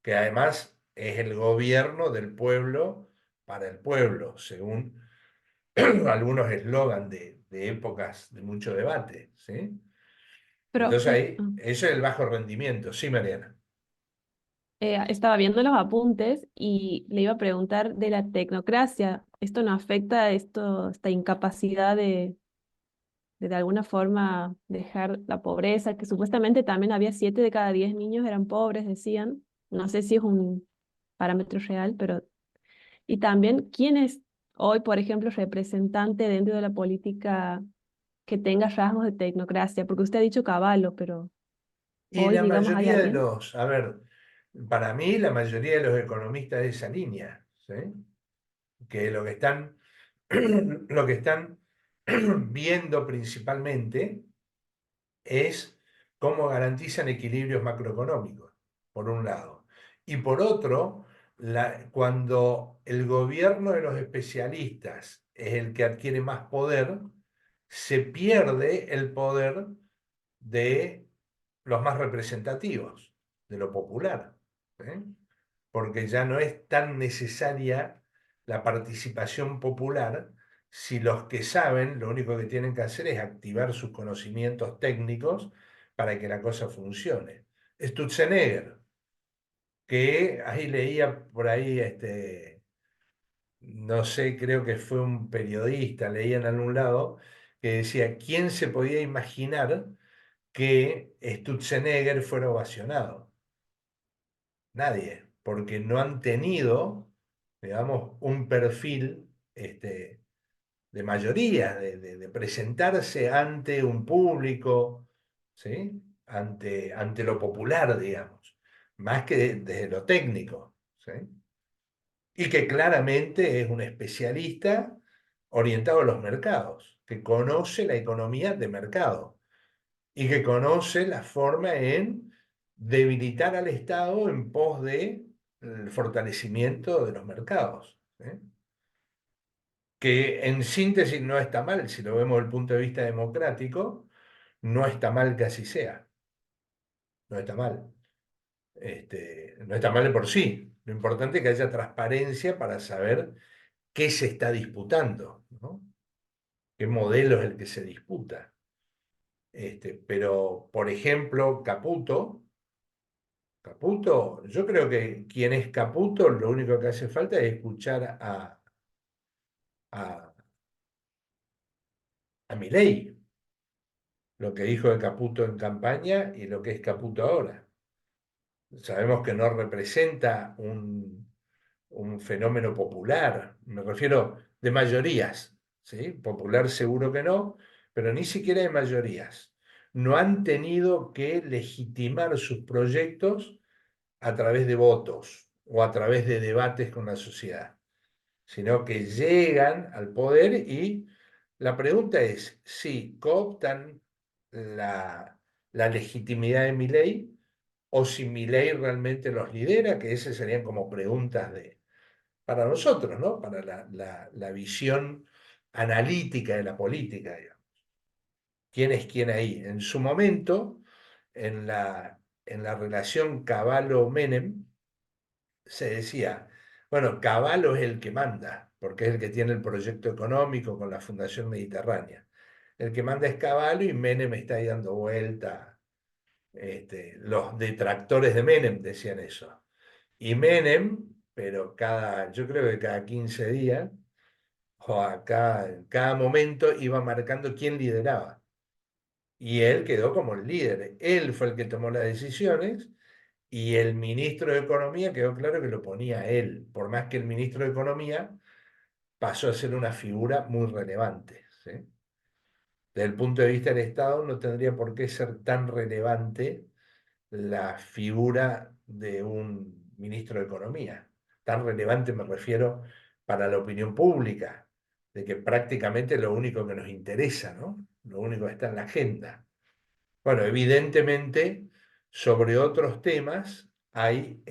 Que además es el gobierno del pueblo para el pueblo, según algunos eslogan de épocas de mucho debate, ¿sí? Entonces Profe, ahí, eso es el bajo rendimiento, sí, Mariana. estaba viendo los apuntes y le iba a preguntar de la tecnocracia. ¿Esto no afecta esta incapacidad de alguna forma dejar la pobreza? Que supuestamente también había 7 de cada 10 niños eran pobres, decían. No sé si es un parámetro real, pero... Y también, ¿quién es hoy, por ejemplo, representante dentro de la política que tenga rasgos de tecnocracia? Porque usted ha dicho Caballo, pero Y hoy, la digamos, ¿hay mayoría de alguien? los, a ver, para mí la mayoría de los economistas de esa línea, ¿sí? Que lo que están viendo principalmente es cómo garantizan equilibrios macroeconómicos, por un lado. Y por otro, cuando el gobierno de los especialistas es el que adquiere más poder, se pierde el poder de los más representativos, de lo popular, ¿eh? Porque ya no es tan necesaria la participación popular si los que saben lo único que tienen que hacer es activar sus conocimientos técnicos para que la cosa funcione. Stutzenegger, que ahí leía por ahí, no sé, creo que fue un periodista, leía en algún lado, que decía, ¿quién se podía imaginar que Stutzenegger fuera ovacionado? Nadie, porque no han tenido, digamos, un perfil de mayoría, de presentarse ante un público, ¿sí? Ante lo popular, digamos, más que desde lo técnico, ¿sí? Y que claramente es un especialista orientado a los mercados, que conoce la economía de mercado y que conoce la forma en debilitar al Estado en pos de el fortalecimiento de los mercados, ¿eh? Que en síntesis no está mal, si lo vemos desde el punto de vista democrático, no está mal que así sea, no está mal. No está mal de por sí. Lo importante es que haya transparencia para saber qué se está disputando, ¿no? ¿Qué modelo es el que se disputa? Pero, por ejemplo, Caputo, yo creo que quien es Caputo, lo único que hace falta es escuchar a, a Milei, lo que dijo de Caputo en campaña y lo que es Caputo ahora. sabemos que no representa un fenómeno popular, me refiero de mayorías, ¿sí? Popular seguro que no, pero ni siquiera de mayorías. No han tenido que legitimar sus proyectos a través de votos o a través de debates con la sociedad, sino que llegan al poder y la pregunta es si cooptan la legitimidad de Milei o si Milei realmente los lidera, que esas serían como preguntas para nosotros, ¿no? Para la visión analítica de la política, digamos. ¿Quién es quién ahí? En su momento, en la relación Cavallo-Menem, se decía, bueno, Cavallo es el que manda, porque es el que tiene el proyecto económico con la Fundación Mediterránea. El que manda es Cavallo y Menem está ahí dando vuelta. Los detractores de Menem decían eso. Y Menem, pero yo creo que cada 15 días, o en cada momento iba marcando quién lideraba. Y él quedó como el líder. Él fue el que tomó las decisiones y el ministro de Economía quedó claro que lo ponía él, por más que el ministro de Economía pasó a ser una figura muy relevante, ¿sí? Desde el punto de vista del Estado no tendría por qué ser tan relevante la figura de un ministro de Economía. Tan relevante me refiero para la opinión pública, de que prácticamente lo único que nos interesa, ¿no? Lo único que está en la agenda. Bueno, evidentemente, sobre otros temas hay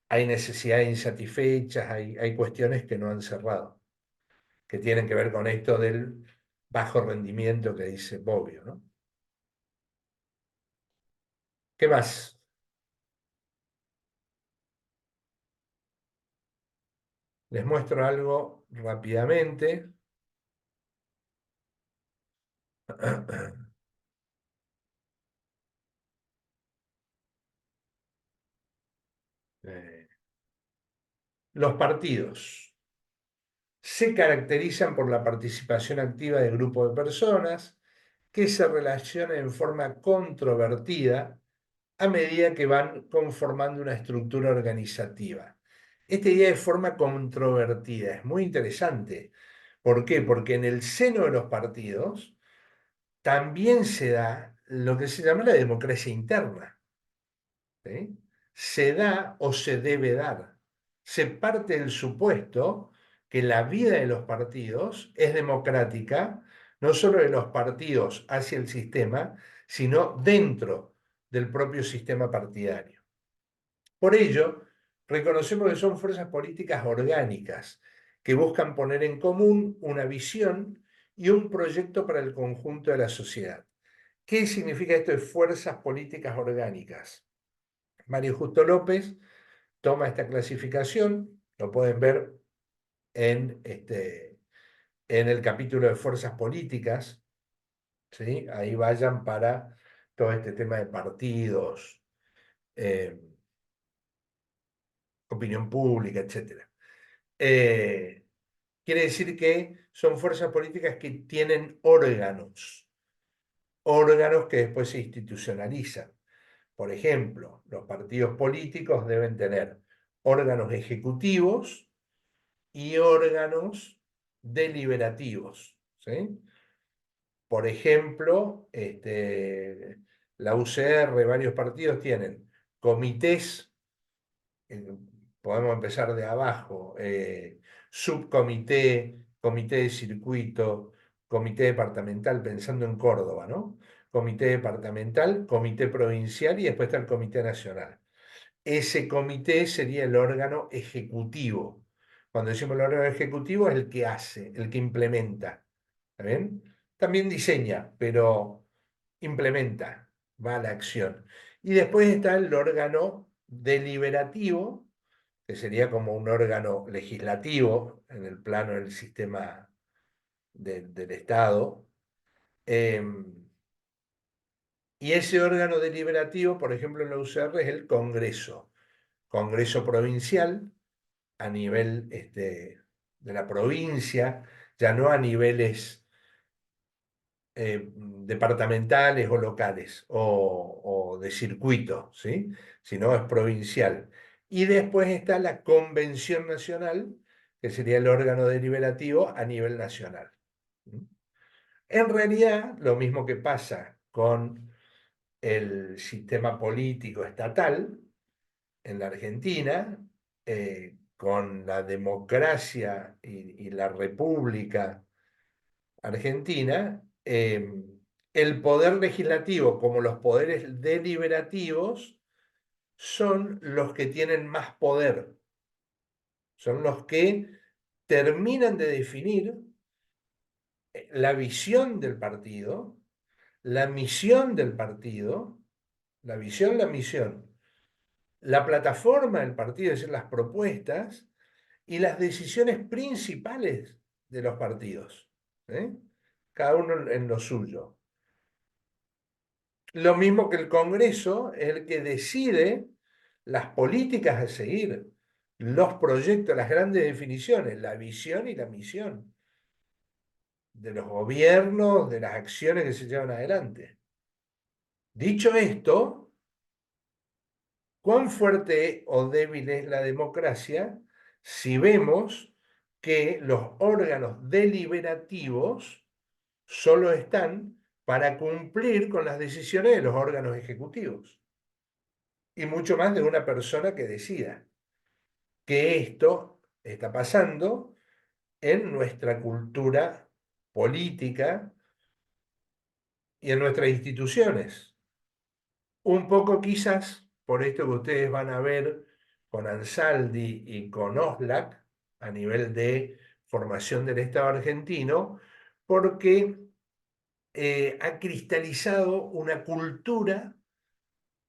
necesidades insatisfechas, hay cuestiones que no han cerrado, que tienen que ver con esto del bajo rendimiento que dice Bobbio, ¿no? ¿Qué más? Les muestro algo rápidamente. Eh, Los partidos se caracterizan por la participación activa de grupos de personas que se relacionan en forma controvertida a medida que van conformando una estructura organizativa. Esta idea de forma controvertida es muy interesante. ¿Por qué? Porque en el seno de los partidos también se da lo que se llama la democracia interna, ¿sí? Se da o se debe dar. Se parte del supuesto que la vida de los partidos es democrática, no solo de los partidos hacia el sistema, sino dentro del propio sistema partidario. Por ello, reconocemos que son fuerzas políticas orgánicas que buscan poner en común una visión y un proyecto para el conjunto de la sociedad. ¿Qué significa esto de fuerzas políticas orgánicas? Mario Justo López toma esta clasificación, lo pueden ver en el capítulo de fuerzas políticas, ¿sí? Ahí vayan para todo este tema de partidos, eh, opinión pública, etc. Quiere decir que son fuerzas políticas que tienen órganos que después se institucionalizan. Por ejemplo, los partidos políticos deben tener órganos ejecutivos y órganos deliberativos, ¿sí? Por ejemplo, la UCR, varios partidos tienen comités, podemos empezar de abajo, subcomité, comité de circuito, comité departamental, pensando en Córdoba, ¿no? Comité departamental, comité provincial y después está el comité nacional. Ese comité sería el órgano ejecutivo. Cuando decimos el órgano ejecutivo es el que hace, el que implementa. ¿Está bien? También diseña, pero implementa, va a la acción. Y después está el órgano deliberativo, que sería como un órgano legislativo en el plano del sistema del Estado. Y ese órgano deliberativo, por ejemplo, en la UCR es el Congreso Provincial, a nivel de la provincia, ya no a niveles departamentales o locales o de circuito, ¿sí? Sino es provincial. Y después está la Convención Nacional, que sería el órgano deliberativo a nivel nacional. En realidad, lo mismo que pasa con el sistema político estatal en la Argentina, con la democracia y la república argentina, el poder legislativo como los poderes deliberativos son los que tienen más poder, son los que terminan de definir la visión del partido, la misión del partido, la visión, la misión, la plataforma del partido, es decir, las propuestas y las decisiones principales de los partidos, ¿eh? Cada uno en lo suyo. Lo mismo que el Congreso es el que decide las políticas a seguir, los proyectos, las grandes definiciones, la visión y la misión de los gobiernos, de las acciones que se llevan adelante. Dicho esto, ¿cuán fuerte o débil es la democracia si vemos que los órganos deliberativos solo están para cumplir con las decisiones de los órganos ejecutivos? Y mucho más de una persona que decida que esto está pasando en nuestra cultura política y en nuestras instituciones. Un poco quizás por esto que ustedes van a ver con Ansaldi y con Oslak a nivel de formación del Estado argentino, porque ha cristalizado una cultura,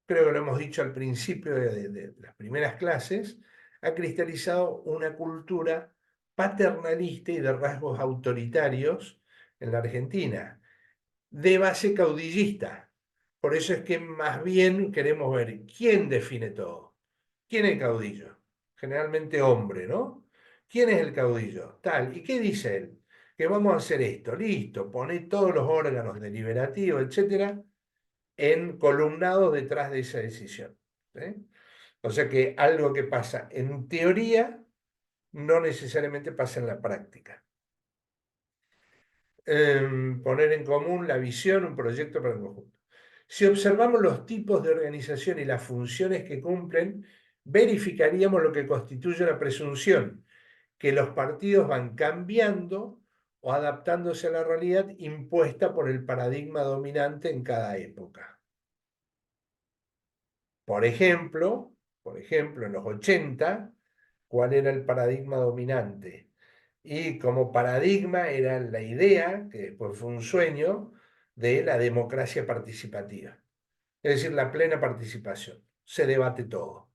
creo que lo hemos dicho al principio de las primeras clases, ha cristalizado una cultura paternalista y de rasgos autoritarios en la Argentina, de base caudillista. Por eso es que más bien queremos ver quién define todo. ¿Quién es el caudillo? Generalmente hombre, ¿no? ¿Quién es el caudillo? Tal. ¿Y qué dice él? Que vamos a hacer esto, listo, pone todos los órganos deliberativos, etcétera, en columnados detrás de esa decisión. ¿Sí? O sea que algo que pasa en teoría no necesariamente pasa en la práctica. Poner en común la visión, un proyecto para el conjunto. Si observamos los tipos de organización y las funciones que cumplen, verificaríamos lo que constituye una presunción, que los partidos van cambiando o adaptándose a la realidad impuesta por el paradigma dominante en cada época. Por ejemplo, en los 80, ¿cuál era el paradigma dominante? Y como paradigma era la idea, que después fue un sueño, de la democracia participativa. Es decir, la plena participación. Se debate todo.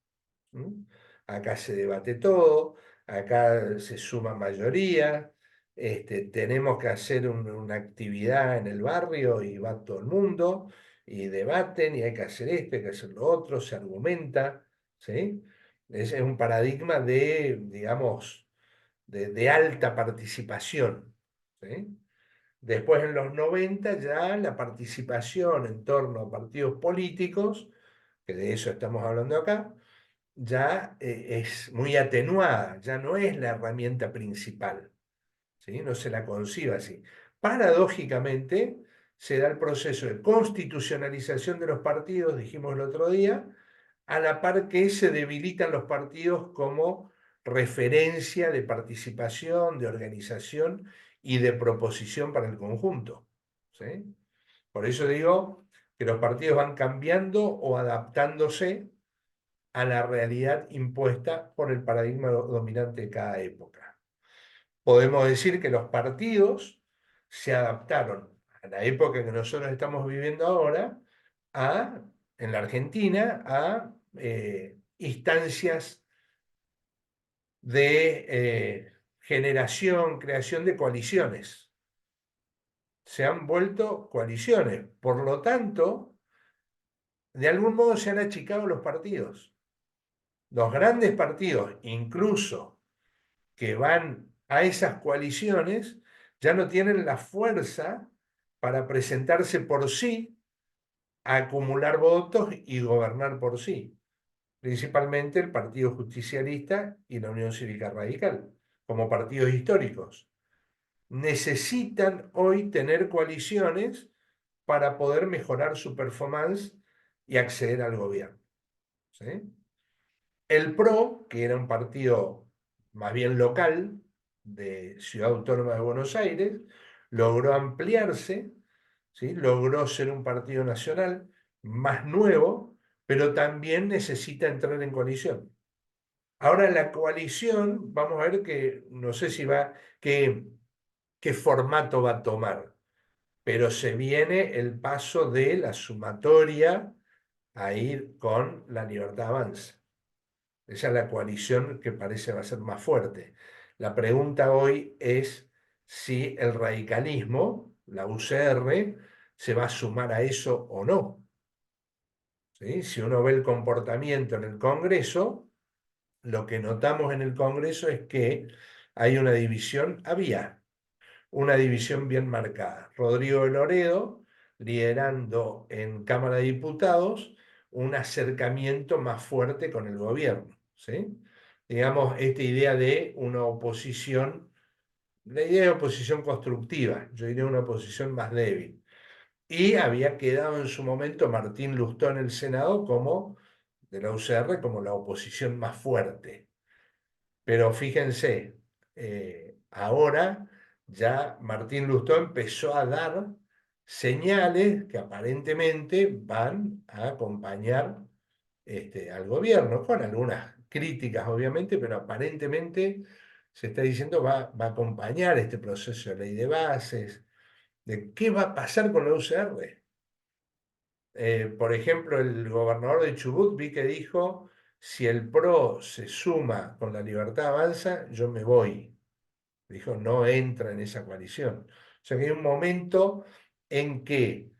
¿Mm? Acá se debate todo, acá se suma mayoría, tenemos que hacer una actividad en el barrio y va todo el mundo y debaten y hay que hacer esto, hay que hacer lo otro, se argumenta, ¿sí? Es un paradigma de, digamos, de alta participación, ¿sí? Después en los 90 ya la participación en torno a partidos políticos, que de eso estamos hablando acá, ya es muy atenuada, ya no es la herramienta principal, ¿sí? No se la concibe así. Paradójicamente, se da el proceso de constitucionalización de los partidos, dijimos el otro día, a la par que se debilitan los partidos como referencia de participación, de organización y de proposición para el conjunto, ¿sí? Por eso digo que los partidos van cambiando o adaptándose a la realidad impuesta por el paradigma dominante de cada época. Podemos decir que los partidos se adaptaron a la época que nosotros estamos viviendo ahora, en la Argentina, a instancias de generación, creación de coaliciones. Se han vuelto coaliciones. Por lo tanto, de algún modo se han achicado los partidos. Los grandes partidos, incluso que van a esas coaliciones, ya no tienen la fuerza para presentarse por sí, a acumular votos y gobernar por sí. Principalmente el Partido Justicialista y la Unión Cívica Radical, como partidos históricos. Necesitan hoy tener coaliciones para poder mejorar su performance y acceder al gobierno. ¿Sí? El PRO, que era un partido más bien local de Ciudad Autónoma de Buenos Aires, logró ampliarse, ¿sí? Logró ser un partido nacional más nuevo, pero también necesita entrar en coalición. Ahora la coalición, vamos a ver que no sé si va, qué formato va a tomar, pero se viene el paso de la sumatoria a ir con la Libertad Avanza. Esa es la coalición que parece va a ser más fuerte. La pregunta hoy es si el radicalismo, la UCR, se va a sumar a eso o no. ¿Sí? Si uno ve el comportamiento en el Congreso, lo que notamos en el Congreso es que hay una división, había una división bien marcada. Rodrigo de Loredo liderando en Cámara de Diputados un acercamiento más fuerte con el gobierno, ¿sí? Digamos, esta idea de una oposición, la idea de oposición constructiva, yo diría una oposición más débil. Y había quedado en su momento Martín Lustó en el Senado como, de la UCR, como la oposición más fuerte. Pero fíjense, ahora ya Martín Lustó empezó a dar señales que aparentemente van a acompañar al gobierno, con algunas críticas obviamente, pero aparentemente se está diciendo va a acompañar este proceso de ley de bases, de qué va a pasar con la UCR. Por ejemplo, el gobernador de Chubut vi que dijo, si el PRO se suma con la Libertad Avanza, yo me voy. Dijo, no entra en esa coalición. O sea que hay un momento en que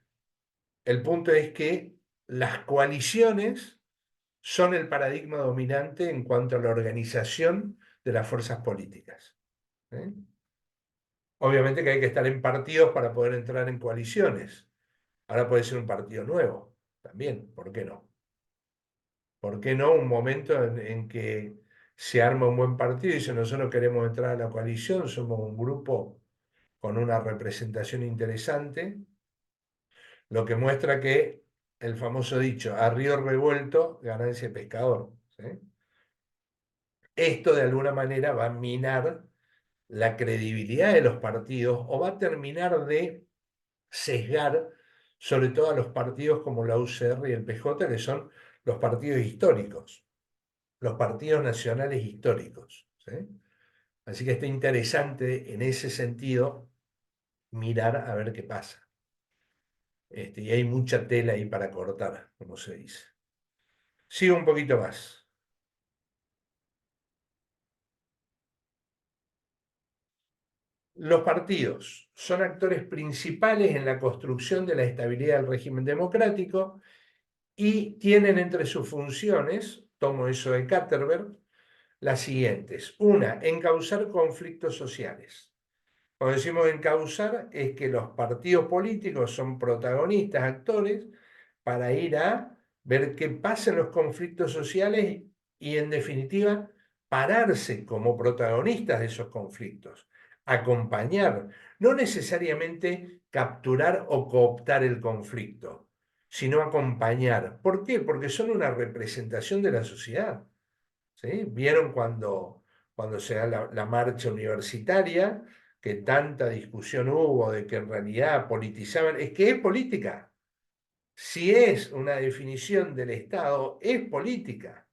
el punto es que las coaliciones son el paradigma dominante en cuanto a la organización de las fuerzas políticas. ¿Eh? Obviamente que hay que estar en partidos para poder entrar en coaliciones. Ahora puede ser un partido nuevo también, ¿por qué no? ¿Por qué no un momento en que se arma un buen partido y dice nosotros queremos entrar a la coalición, somos un grupo con una representación interesante, lo que muestra que el famoso dicho, a río revuelto, ganancia de pescador. ¿Sí? Esto de alguna manera va a minar la credibilidad de los partidos o va a terminar de sesgar sobre todo a los partidos como la UCR y el PJ, que son los partidos históricos, los partidos nacionales históricos. ¿Sí? Así que está interesante en ese sentido mirar a ver qué pasa. Y hay mucha tela ahí para cortar, como se dice. Sigo un poquito más. Los partidos son actores principales en la construcción de la estabilidad del régimen democrático y tienen entre sus funciones, tomo eso de Katterberg, las siguientes. Una, encauzar conflictos sociales. Cuando decimos encauzar, es que los partidos políticos son protagonistas, actores, para ir a ver qué pasa en los conflictos sociales y, en definitiva, pararse como protagonistas de esos conflictos, acompañar, no necesariamente capturar o cooptar el conflicto, sino acompañar. ¿Por qué? Porque son una representación de la sociedad. ¿Sí? ¿Vieron cuando se da la marcha universitaria, que tanta discusión hubo de que en realidad politizaban? Es que es política. Si es una definición del Estado, es política.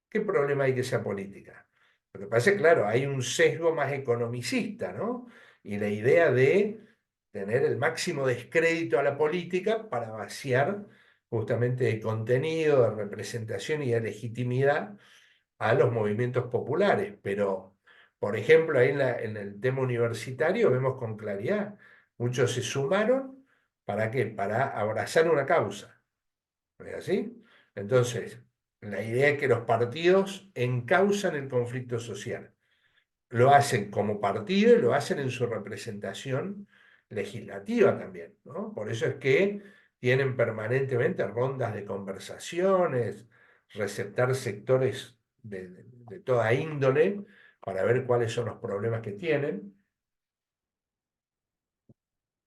¿Qué problema hay que sea política? Lo que pasa es, claro, hay un sesgo más economicista, ¿no? Y la idea de tener el máximo descrédito a la política para vaciar justamente de contenido, de representación y de legitimidad a los movimientos populares. Pero, por ejemplo, ahí en el tema universitario vemos con claridad, muchos se sumaron, ¿para qué? Para abrazar una causa. ¿No es así? Entonces, la idea es que los partidos encauzan el conflicto social. Lo hacen como partido y lo hacen en su representación legislativa también, ¿no? Por eso es que tienen permanentemente rondas de conversaciones, receptar sectores de toda índole para ver cuáles son los problemas que tienen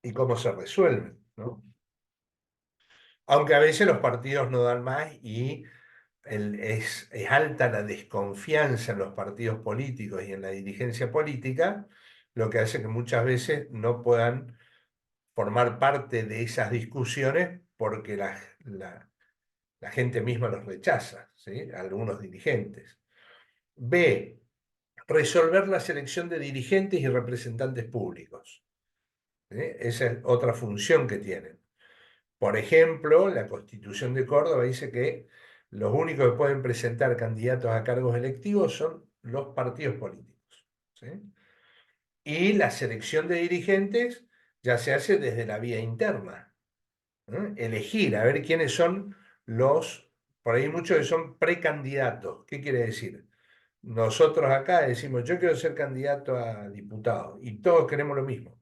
y cómo se resuelven, ¿no? Aunque a veces los partidos no dan más y es alta la desconfianza en los partidos políticos y en la dirigencia política, lo que hace que muchas veces no puedan formar parte de esas discusiones porque la gente misma los rechaza, ¿sí? Algunos dirigentes. B, resolver la selección de dirigentes y representantes públicos, ¿sí? Esa es otra función que tienen. Por ejemplo, la Constitución de Córdoba dice que los únicos que pueden presentar candidatos a cargos electivos son los partidos políticos, ¿sí? Y la selección de dirigentes ya se hace desde la vía interna, ¿no? Elegir, a ver quiénes son por ahí muchos que son precandidatos. ¿Qué quiere decir? Nosotros acá decimos, yo quiero ser candidato a diputado y todos queremos lo mismo.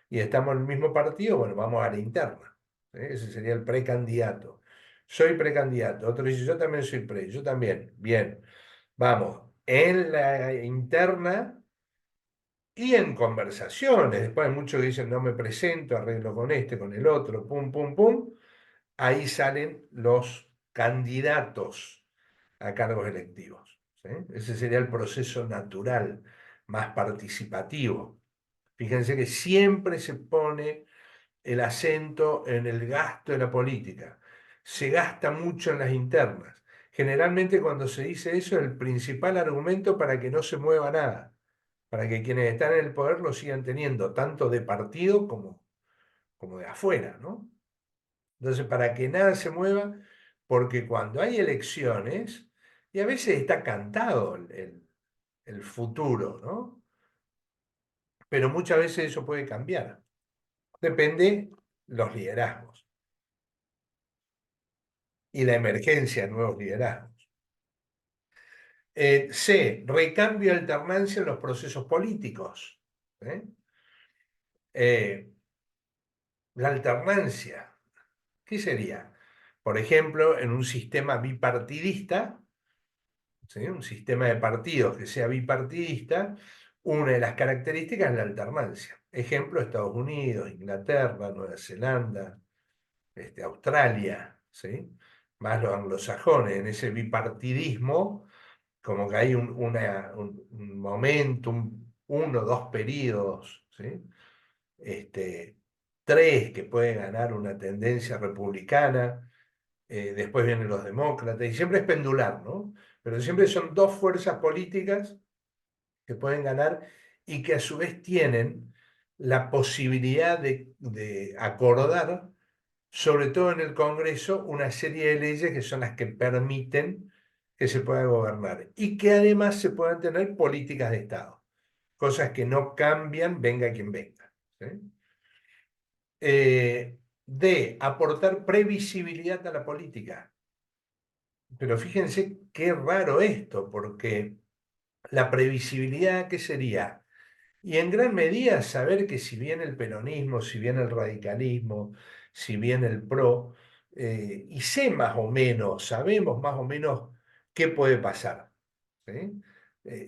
Y estamos en el mismo partido, bueno, vamos a la interna. Ese sería el precandidato. Soy precandidato. Otro dice, yo también soy pre, yo también. Bien, vamos. En la interna y en conversaciones. Después hay muchos que dicen, no me presento, arreglo con este, con el otro, pum, pum, pum. Ahí salen los candidatos a cargos electivos, ¿sí? Ese sería el proceso natural, más participativo. Fíjense que siempre se pone el acento en el gasto de la política. Se gasta mucho en las internas. Generalmente cuando se dice eso es el principal argumento para que no se mueva nada, para que quienes están en el poder lo sigan teniendo, tanto de partido como de afuera, ¿no? Entonces, para que nada se mueva, porque cuando hay elecciones, y a veces está cantado el futuro, ¿no? Pero muchas veces eso puede cambiar. Depende los liderazgos y la emergencia de nuevos liderazgos. C, recambio y alternancia en los procesos políticos. ¿Eh? La alternancia, ¿qué sería? Por ejemplo, en un sistema bipartidista, ¿sí? Un sistema de partidos que sea bipartidista, una de las características es la alternancia. Ejemplo, Estados Unidos, Inglaterra, Nueva Zelanda, Australia, ¿sí? Más los anglosajones, en ese bipartidismo, como que hay un momentum, uno, dos periodos, ¿sí? Tres que pueden ganar una tendencia republicana, después vienen los demócratas, y siempre es pendular, ¿no? Pero siempre son dos fuerzas políticas que pueden ganar y que a su vez tienen la posibilidad de acordar, sobre todo en el Congreso, una serie de leyes que son las que permiten que se pueda gobernar y que además se puedan tener políticas de Estado, cosas que no cambian, venga quien venga, ¿sí? De aportar previsibilidad a la política. Pero fíjense qué raro esto, porque la previsibilidad, ¿qué sería? Y en gran medida saber que si bien el peronismo, si bien el radicalismo, si bien el PRO, y sé más o menos, sabemos más o menos qué puede pasar, ¿sí?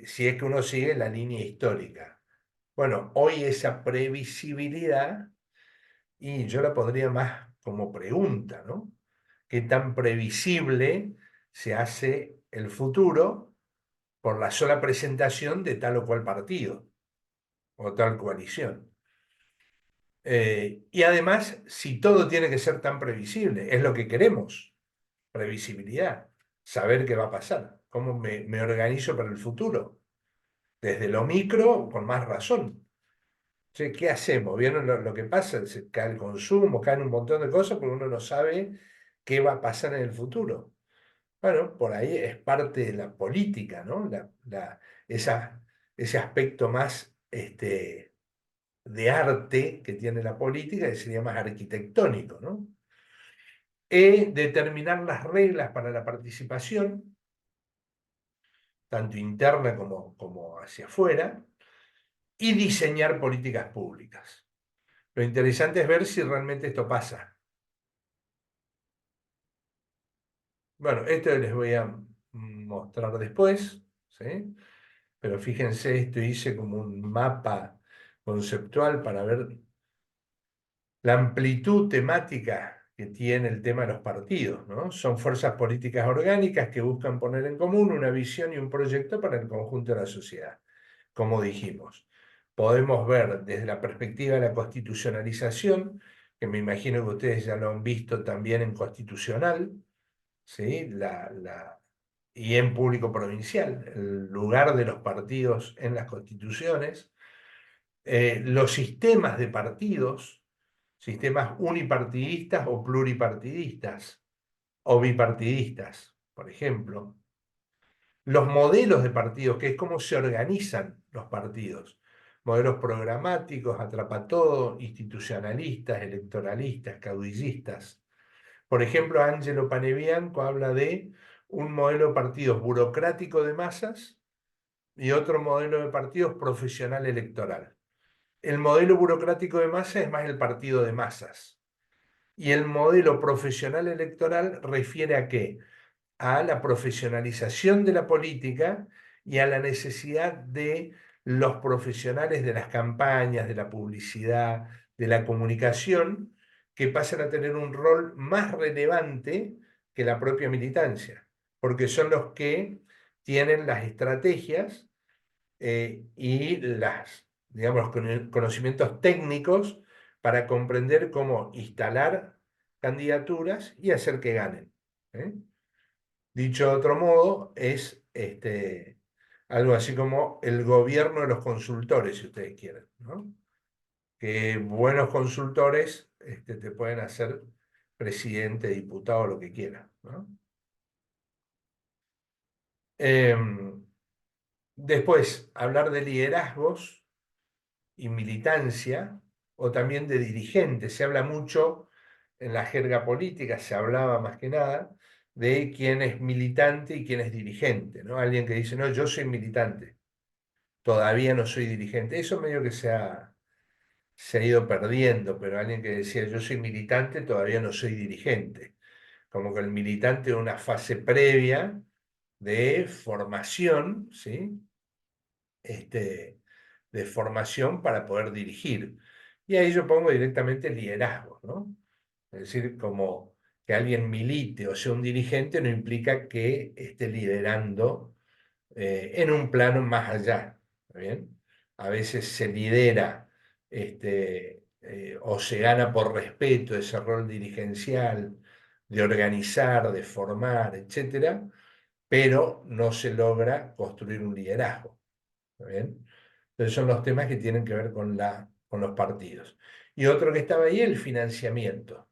Si es que uno sigue la línea histórica. Bueno, hoy esa previsibilidad, y yo la pondría más como pregunta, ¿no? ¿Qué tan previsible se hace el futuro por la sola presentación de tal o cual partido o tal coalición? Y además, si todo tiene que ser tan previsible, es lo que queremos, previsibilidad, saber qué va a pasar, cómo me organizo para el futuro, desde lo micro, con más razón. Che, ¿qué hacemos? ¿Vieron lo que pasa? Se cae el consumo, caen un montón de cosas porque uno no sabe qué va a pasar en el futuro. Bueno, por ahí es parte de la política, ¿no? Ese aspecto más de arte que tiene la política, que sería más arquitectónico, ¿no? Determinar las reglas para la participación, tanto interna como hacia afuera, y diseñar políticas públicas. Lo interesante es ver si realmente esto pasa. Bueno, esto les voy a mostrar después, ¿sí? Pero fíjense, esto hice como un mapa conceptual para ver la amplitud temática que tiene el tema de los partidos, ¿no? Son fuerzas políticas orgánicas que buscan poner en común una visión y un proyecto para el conjunto de la sociedad. Como dijimos, podemos ver desde la perspectiva de la constitucionalización, que me imagino que ustedes ya lo han visto también en Constitucional, ¿sí? Y en Público Provincial, el lugar de los partidos en las constituciones, los sistemas de partidos, sistemas unipartidistas o pluripartidistas o bipartidistas, por ejemplo, los modelos de partidos, que es cómo se organizan los partidos, modelos programáticos, atrapatodo, institucionalistas, electoralistas, caudillistas. Por ejemplo, Angelo Panebianco habla de un modelo de partidos burocrático de masas y otro modelo de partidos profesional electoral. El modelo burocrático de masas es más el partido de masas. Y el modelo profesional electoral refiere a qué? A la profesionalización de la política y a la necesidad de los profesionales de las campañas, de la publicidad, de la comunicación, que pasan a tener un rol más relevante que la propia militancia, porque son los que tienen las estrategias y digamos, los conocimientos técnicos para comprender cómo instalar candidaturas y hacer que ganen. ¿eh? Dicho de otro modo, es algo así como el gobierno de los consultores, si ustedes quieren, ¿no? Que buenos consultores te pueden hacer presidente, diputado, lo que quieran, ¿no? Después, hablar de liderazgos y militancia, o también de dirigentes. Se habla mucho en la jerga política, se hablaba más que nada de quién es militante y quién es dirigente, ¿no? Alguien que dice, no, yo soy militante, todavía no soy dirigente. Eso medio que se ha ido perdiendo, pero alguien que decía, yo soy militante, todavía no soy dirigente. Como que el militante es una fase previa de formación, ¿sí? De formación para poder dirigir. Y ahí yo pongo directamente liderazgo, ¿no? Es decir, como que alguien milite o sea un dirigente no implica que esté liderando en un plano más allá, ¿está bien? A veces se lidera o se gana por respeto ese rol dirigencial, de organizar, de formar, etcétera, pero no se logra construir un liderazgo, ¿está bien? Entonces son los temas que tienen que ver con los partidos. Y otro que estaba ahí, el financiamiento.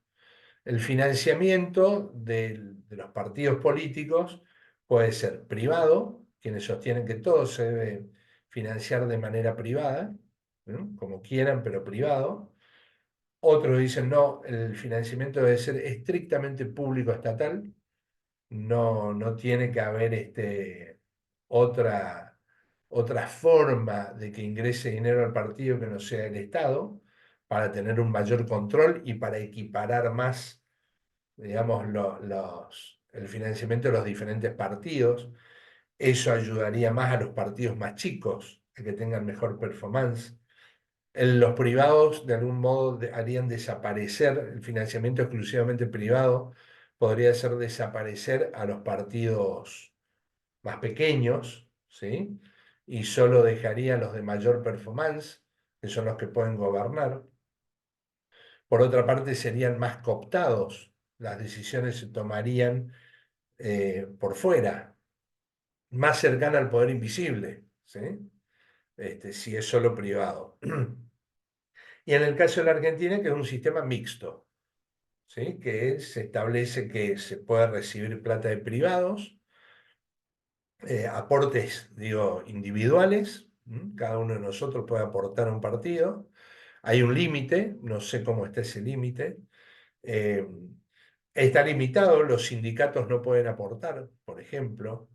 El financiamiento de los partidos políticos puede ser privado, quienes sostienen que todo se debe financiar de manera privada, ¿no? Como quieran, pero privado. Otros dicen, no, el financiamiento debe ser estrictamente público estatal, no tiene que haber otra forma de que ingrese dinero al partido que no sea el Estado, para tener un mayor control y para equiparar más, digamos, el financiamiento de los diferentes partidos. Eso ayudaría más a los partidos más chicos, a que tengan mejor performance. Los privados, de algún modo, harían desaparecer el financiamiento exclusivamente privado, podría hacer desaparecer a los partidos más pequeños, ¿sí? Y solo dejaría a los de mayor performance, que son los que pueden gobernar. Por otra parte, serían más cooptados, las decisiones se tomarían por fuera, más cercana al poder invisible, ¿sí? Si es solo privado. Y en el caso de la Argentina, que es un sistema mixto, ¿sí? Que se establece que se puede recibir plata de privados, aportes, digo, individuales, cada uno de nosotros puede aportar a un partido, hay un límite, no sé cómo está ese límite, eh, está limitado, los sindicatos no pueden aportar, por ejemplo,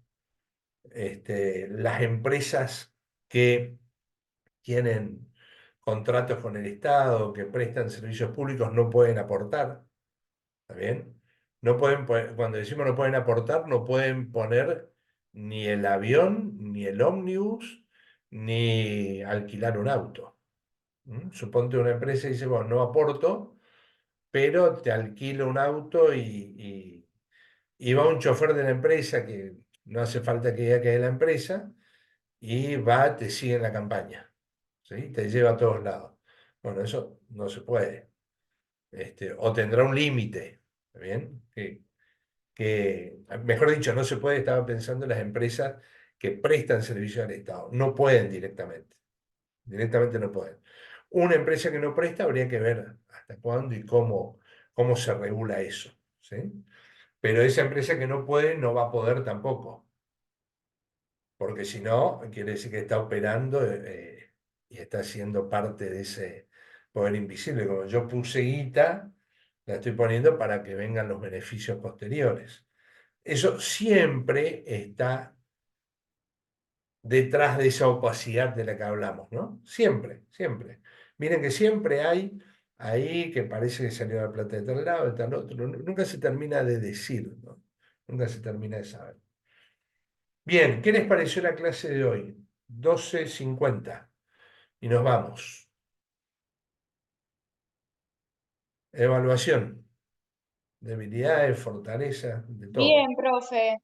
las empresas que tienen contratos con el Estado, que prestan servicios públicos, no pueden aportar. ¿Está bien? No pueden, cuando decimos no pueden aportar, no pueden poner ni el avión, ni el ómnibus, ni alquilar un auto. Suponte una empresa y dice, bueno, no aporto, pero te alquilo un auto y va un chofer de la empresa que no hace falta que diga que es de la empresa y va, te sigue en la campaña, ¿sí? Te lleva a todos lados. Bueno, eso no se puede. O tendrá un límite, ¿está bien? Mejor dicho, no se puede, estaba pensando en las empresas que prestan servicio al Estado. No pueden directamente. Directamente no pueden. Una empresa que no presta habría que ver hasta cuándo y cómo se regula eso, ¿sí? Pero esa empresa que no puede no va a poder tampoco, porque si no, quiere decir que está operando y está siendo parte de ese poder invisible. Como yo puse guita, la estoy poniendo para que vengan los beneficios posteriores. Eso siempre está detrás de esa opacidad de la que hablamos, ¿no? Siempre, siempre. Miren que siempre hay ahí que parece que salió la plata de tal lado, de tal otro. Nunca se termina de decir, ¿no? Nunca se termina de saber. Bien, ¿qué les pareció la clase de hoy? 12:50. Y nos vamos. Evaluación. Debilidades, fortalezas, de todo. Bien, profe.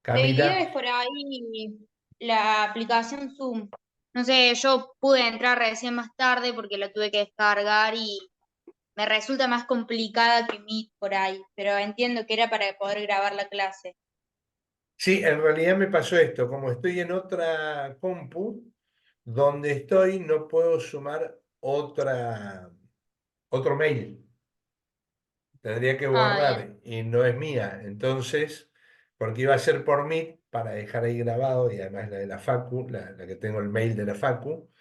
Camila. Debilidades por ahí la aplicación Zoom. No sé, yo pude entrar recién más tarde porque la tuve que descargar y me resulta más complicada que Meet por ahí, pero entiendo que era para poder grabar la clase. Sí, en realidad me pasó esto. Como estoy en otra compu, donde estoy no puedo sumar otro mail. Tendría que Ah, bien. borrar y no es mía. Entonces, porque iba a ser por mí para dejar ahí grabado y además la de la Facu, la que tengo el mail de la Facu,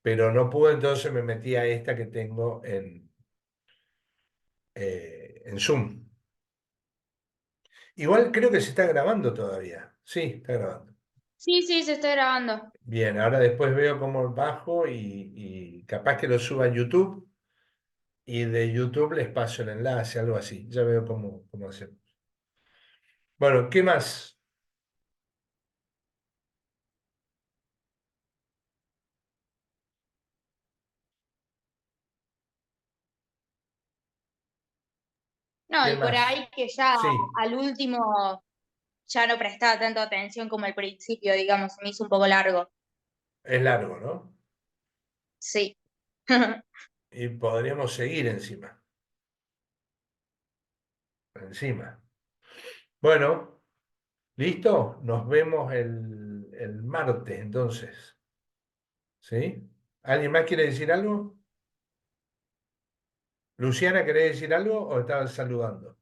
pero no pude, entonces me metí a esta que tengo en Zoom. Igual creo que se está grabando todavía. Sí, está grabando. Sí, sí, se está grabando. Bien, ahora después veo cómo bajo y capaz que lo suba a YouTube y de YouTube les paso el enlace, algo así. Ya veo cómo hacer. Bueno, ¿qué más? No, ¿Qué y por más? ahí que ya Sí, al último ya no prestaba tanto atención como al principio, digamos, se me hizo un poco largo. es largo, ¿no? Sí. Y podríamos seguir encima. Encima. Bueno, ¿listo? Nos vemos el martes entonces. ¿Sí? ¿Alguien más quiere decir algo? Luciana, ¿querés decir algo o estabas saludando?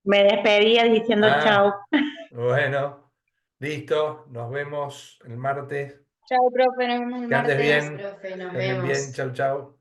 Me despedía diciendo chau. Ah, bueno, listo. Nos vemos el martes. Chao, profe, nos vemos el Que andes martes. bien. Profe, nos Que anden bien. vemos. Chau, chau.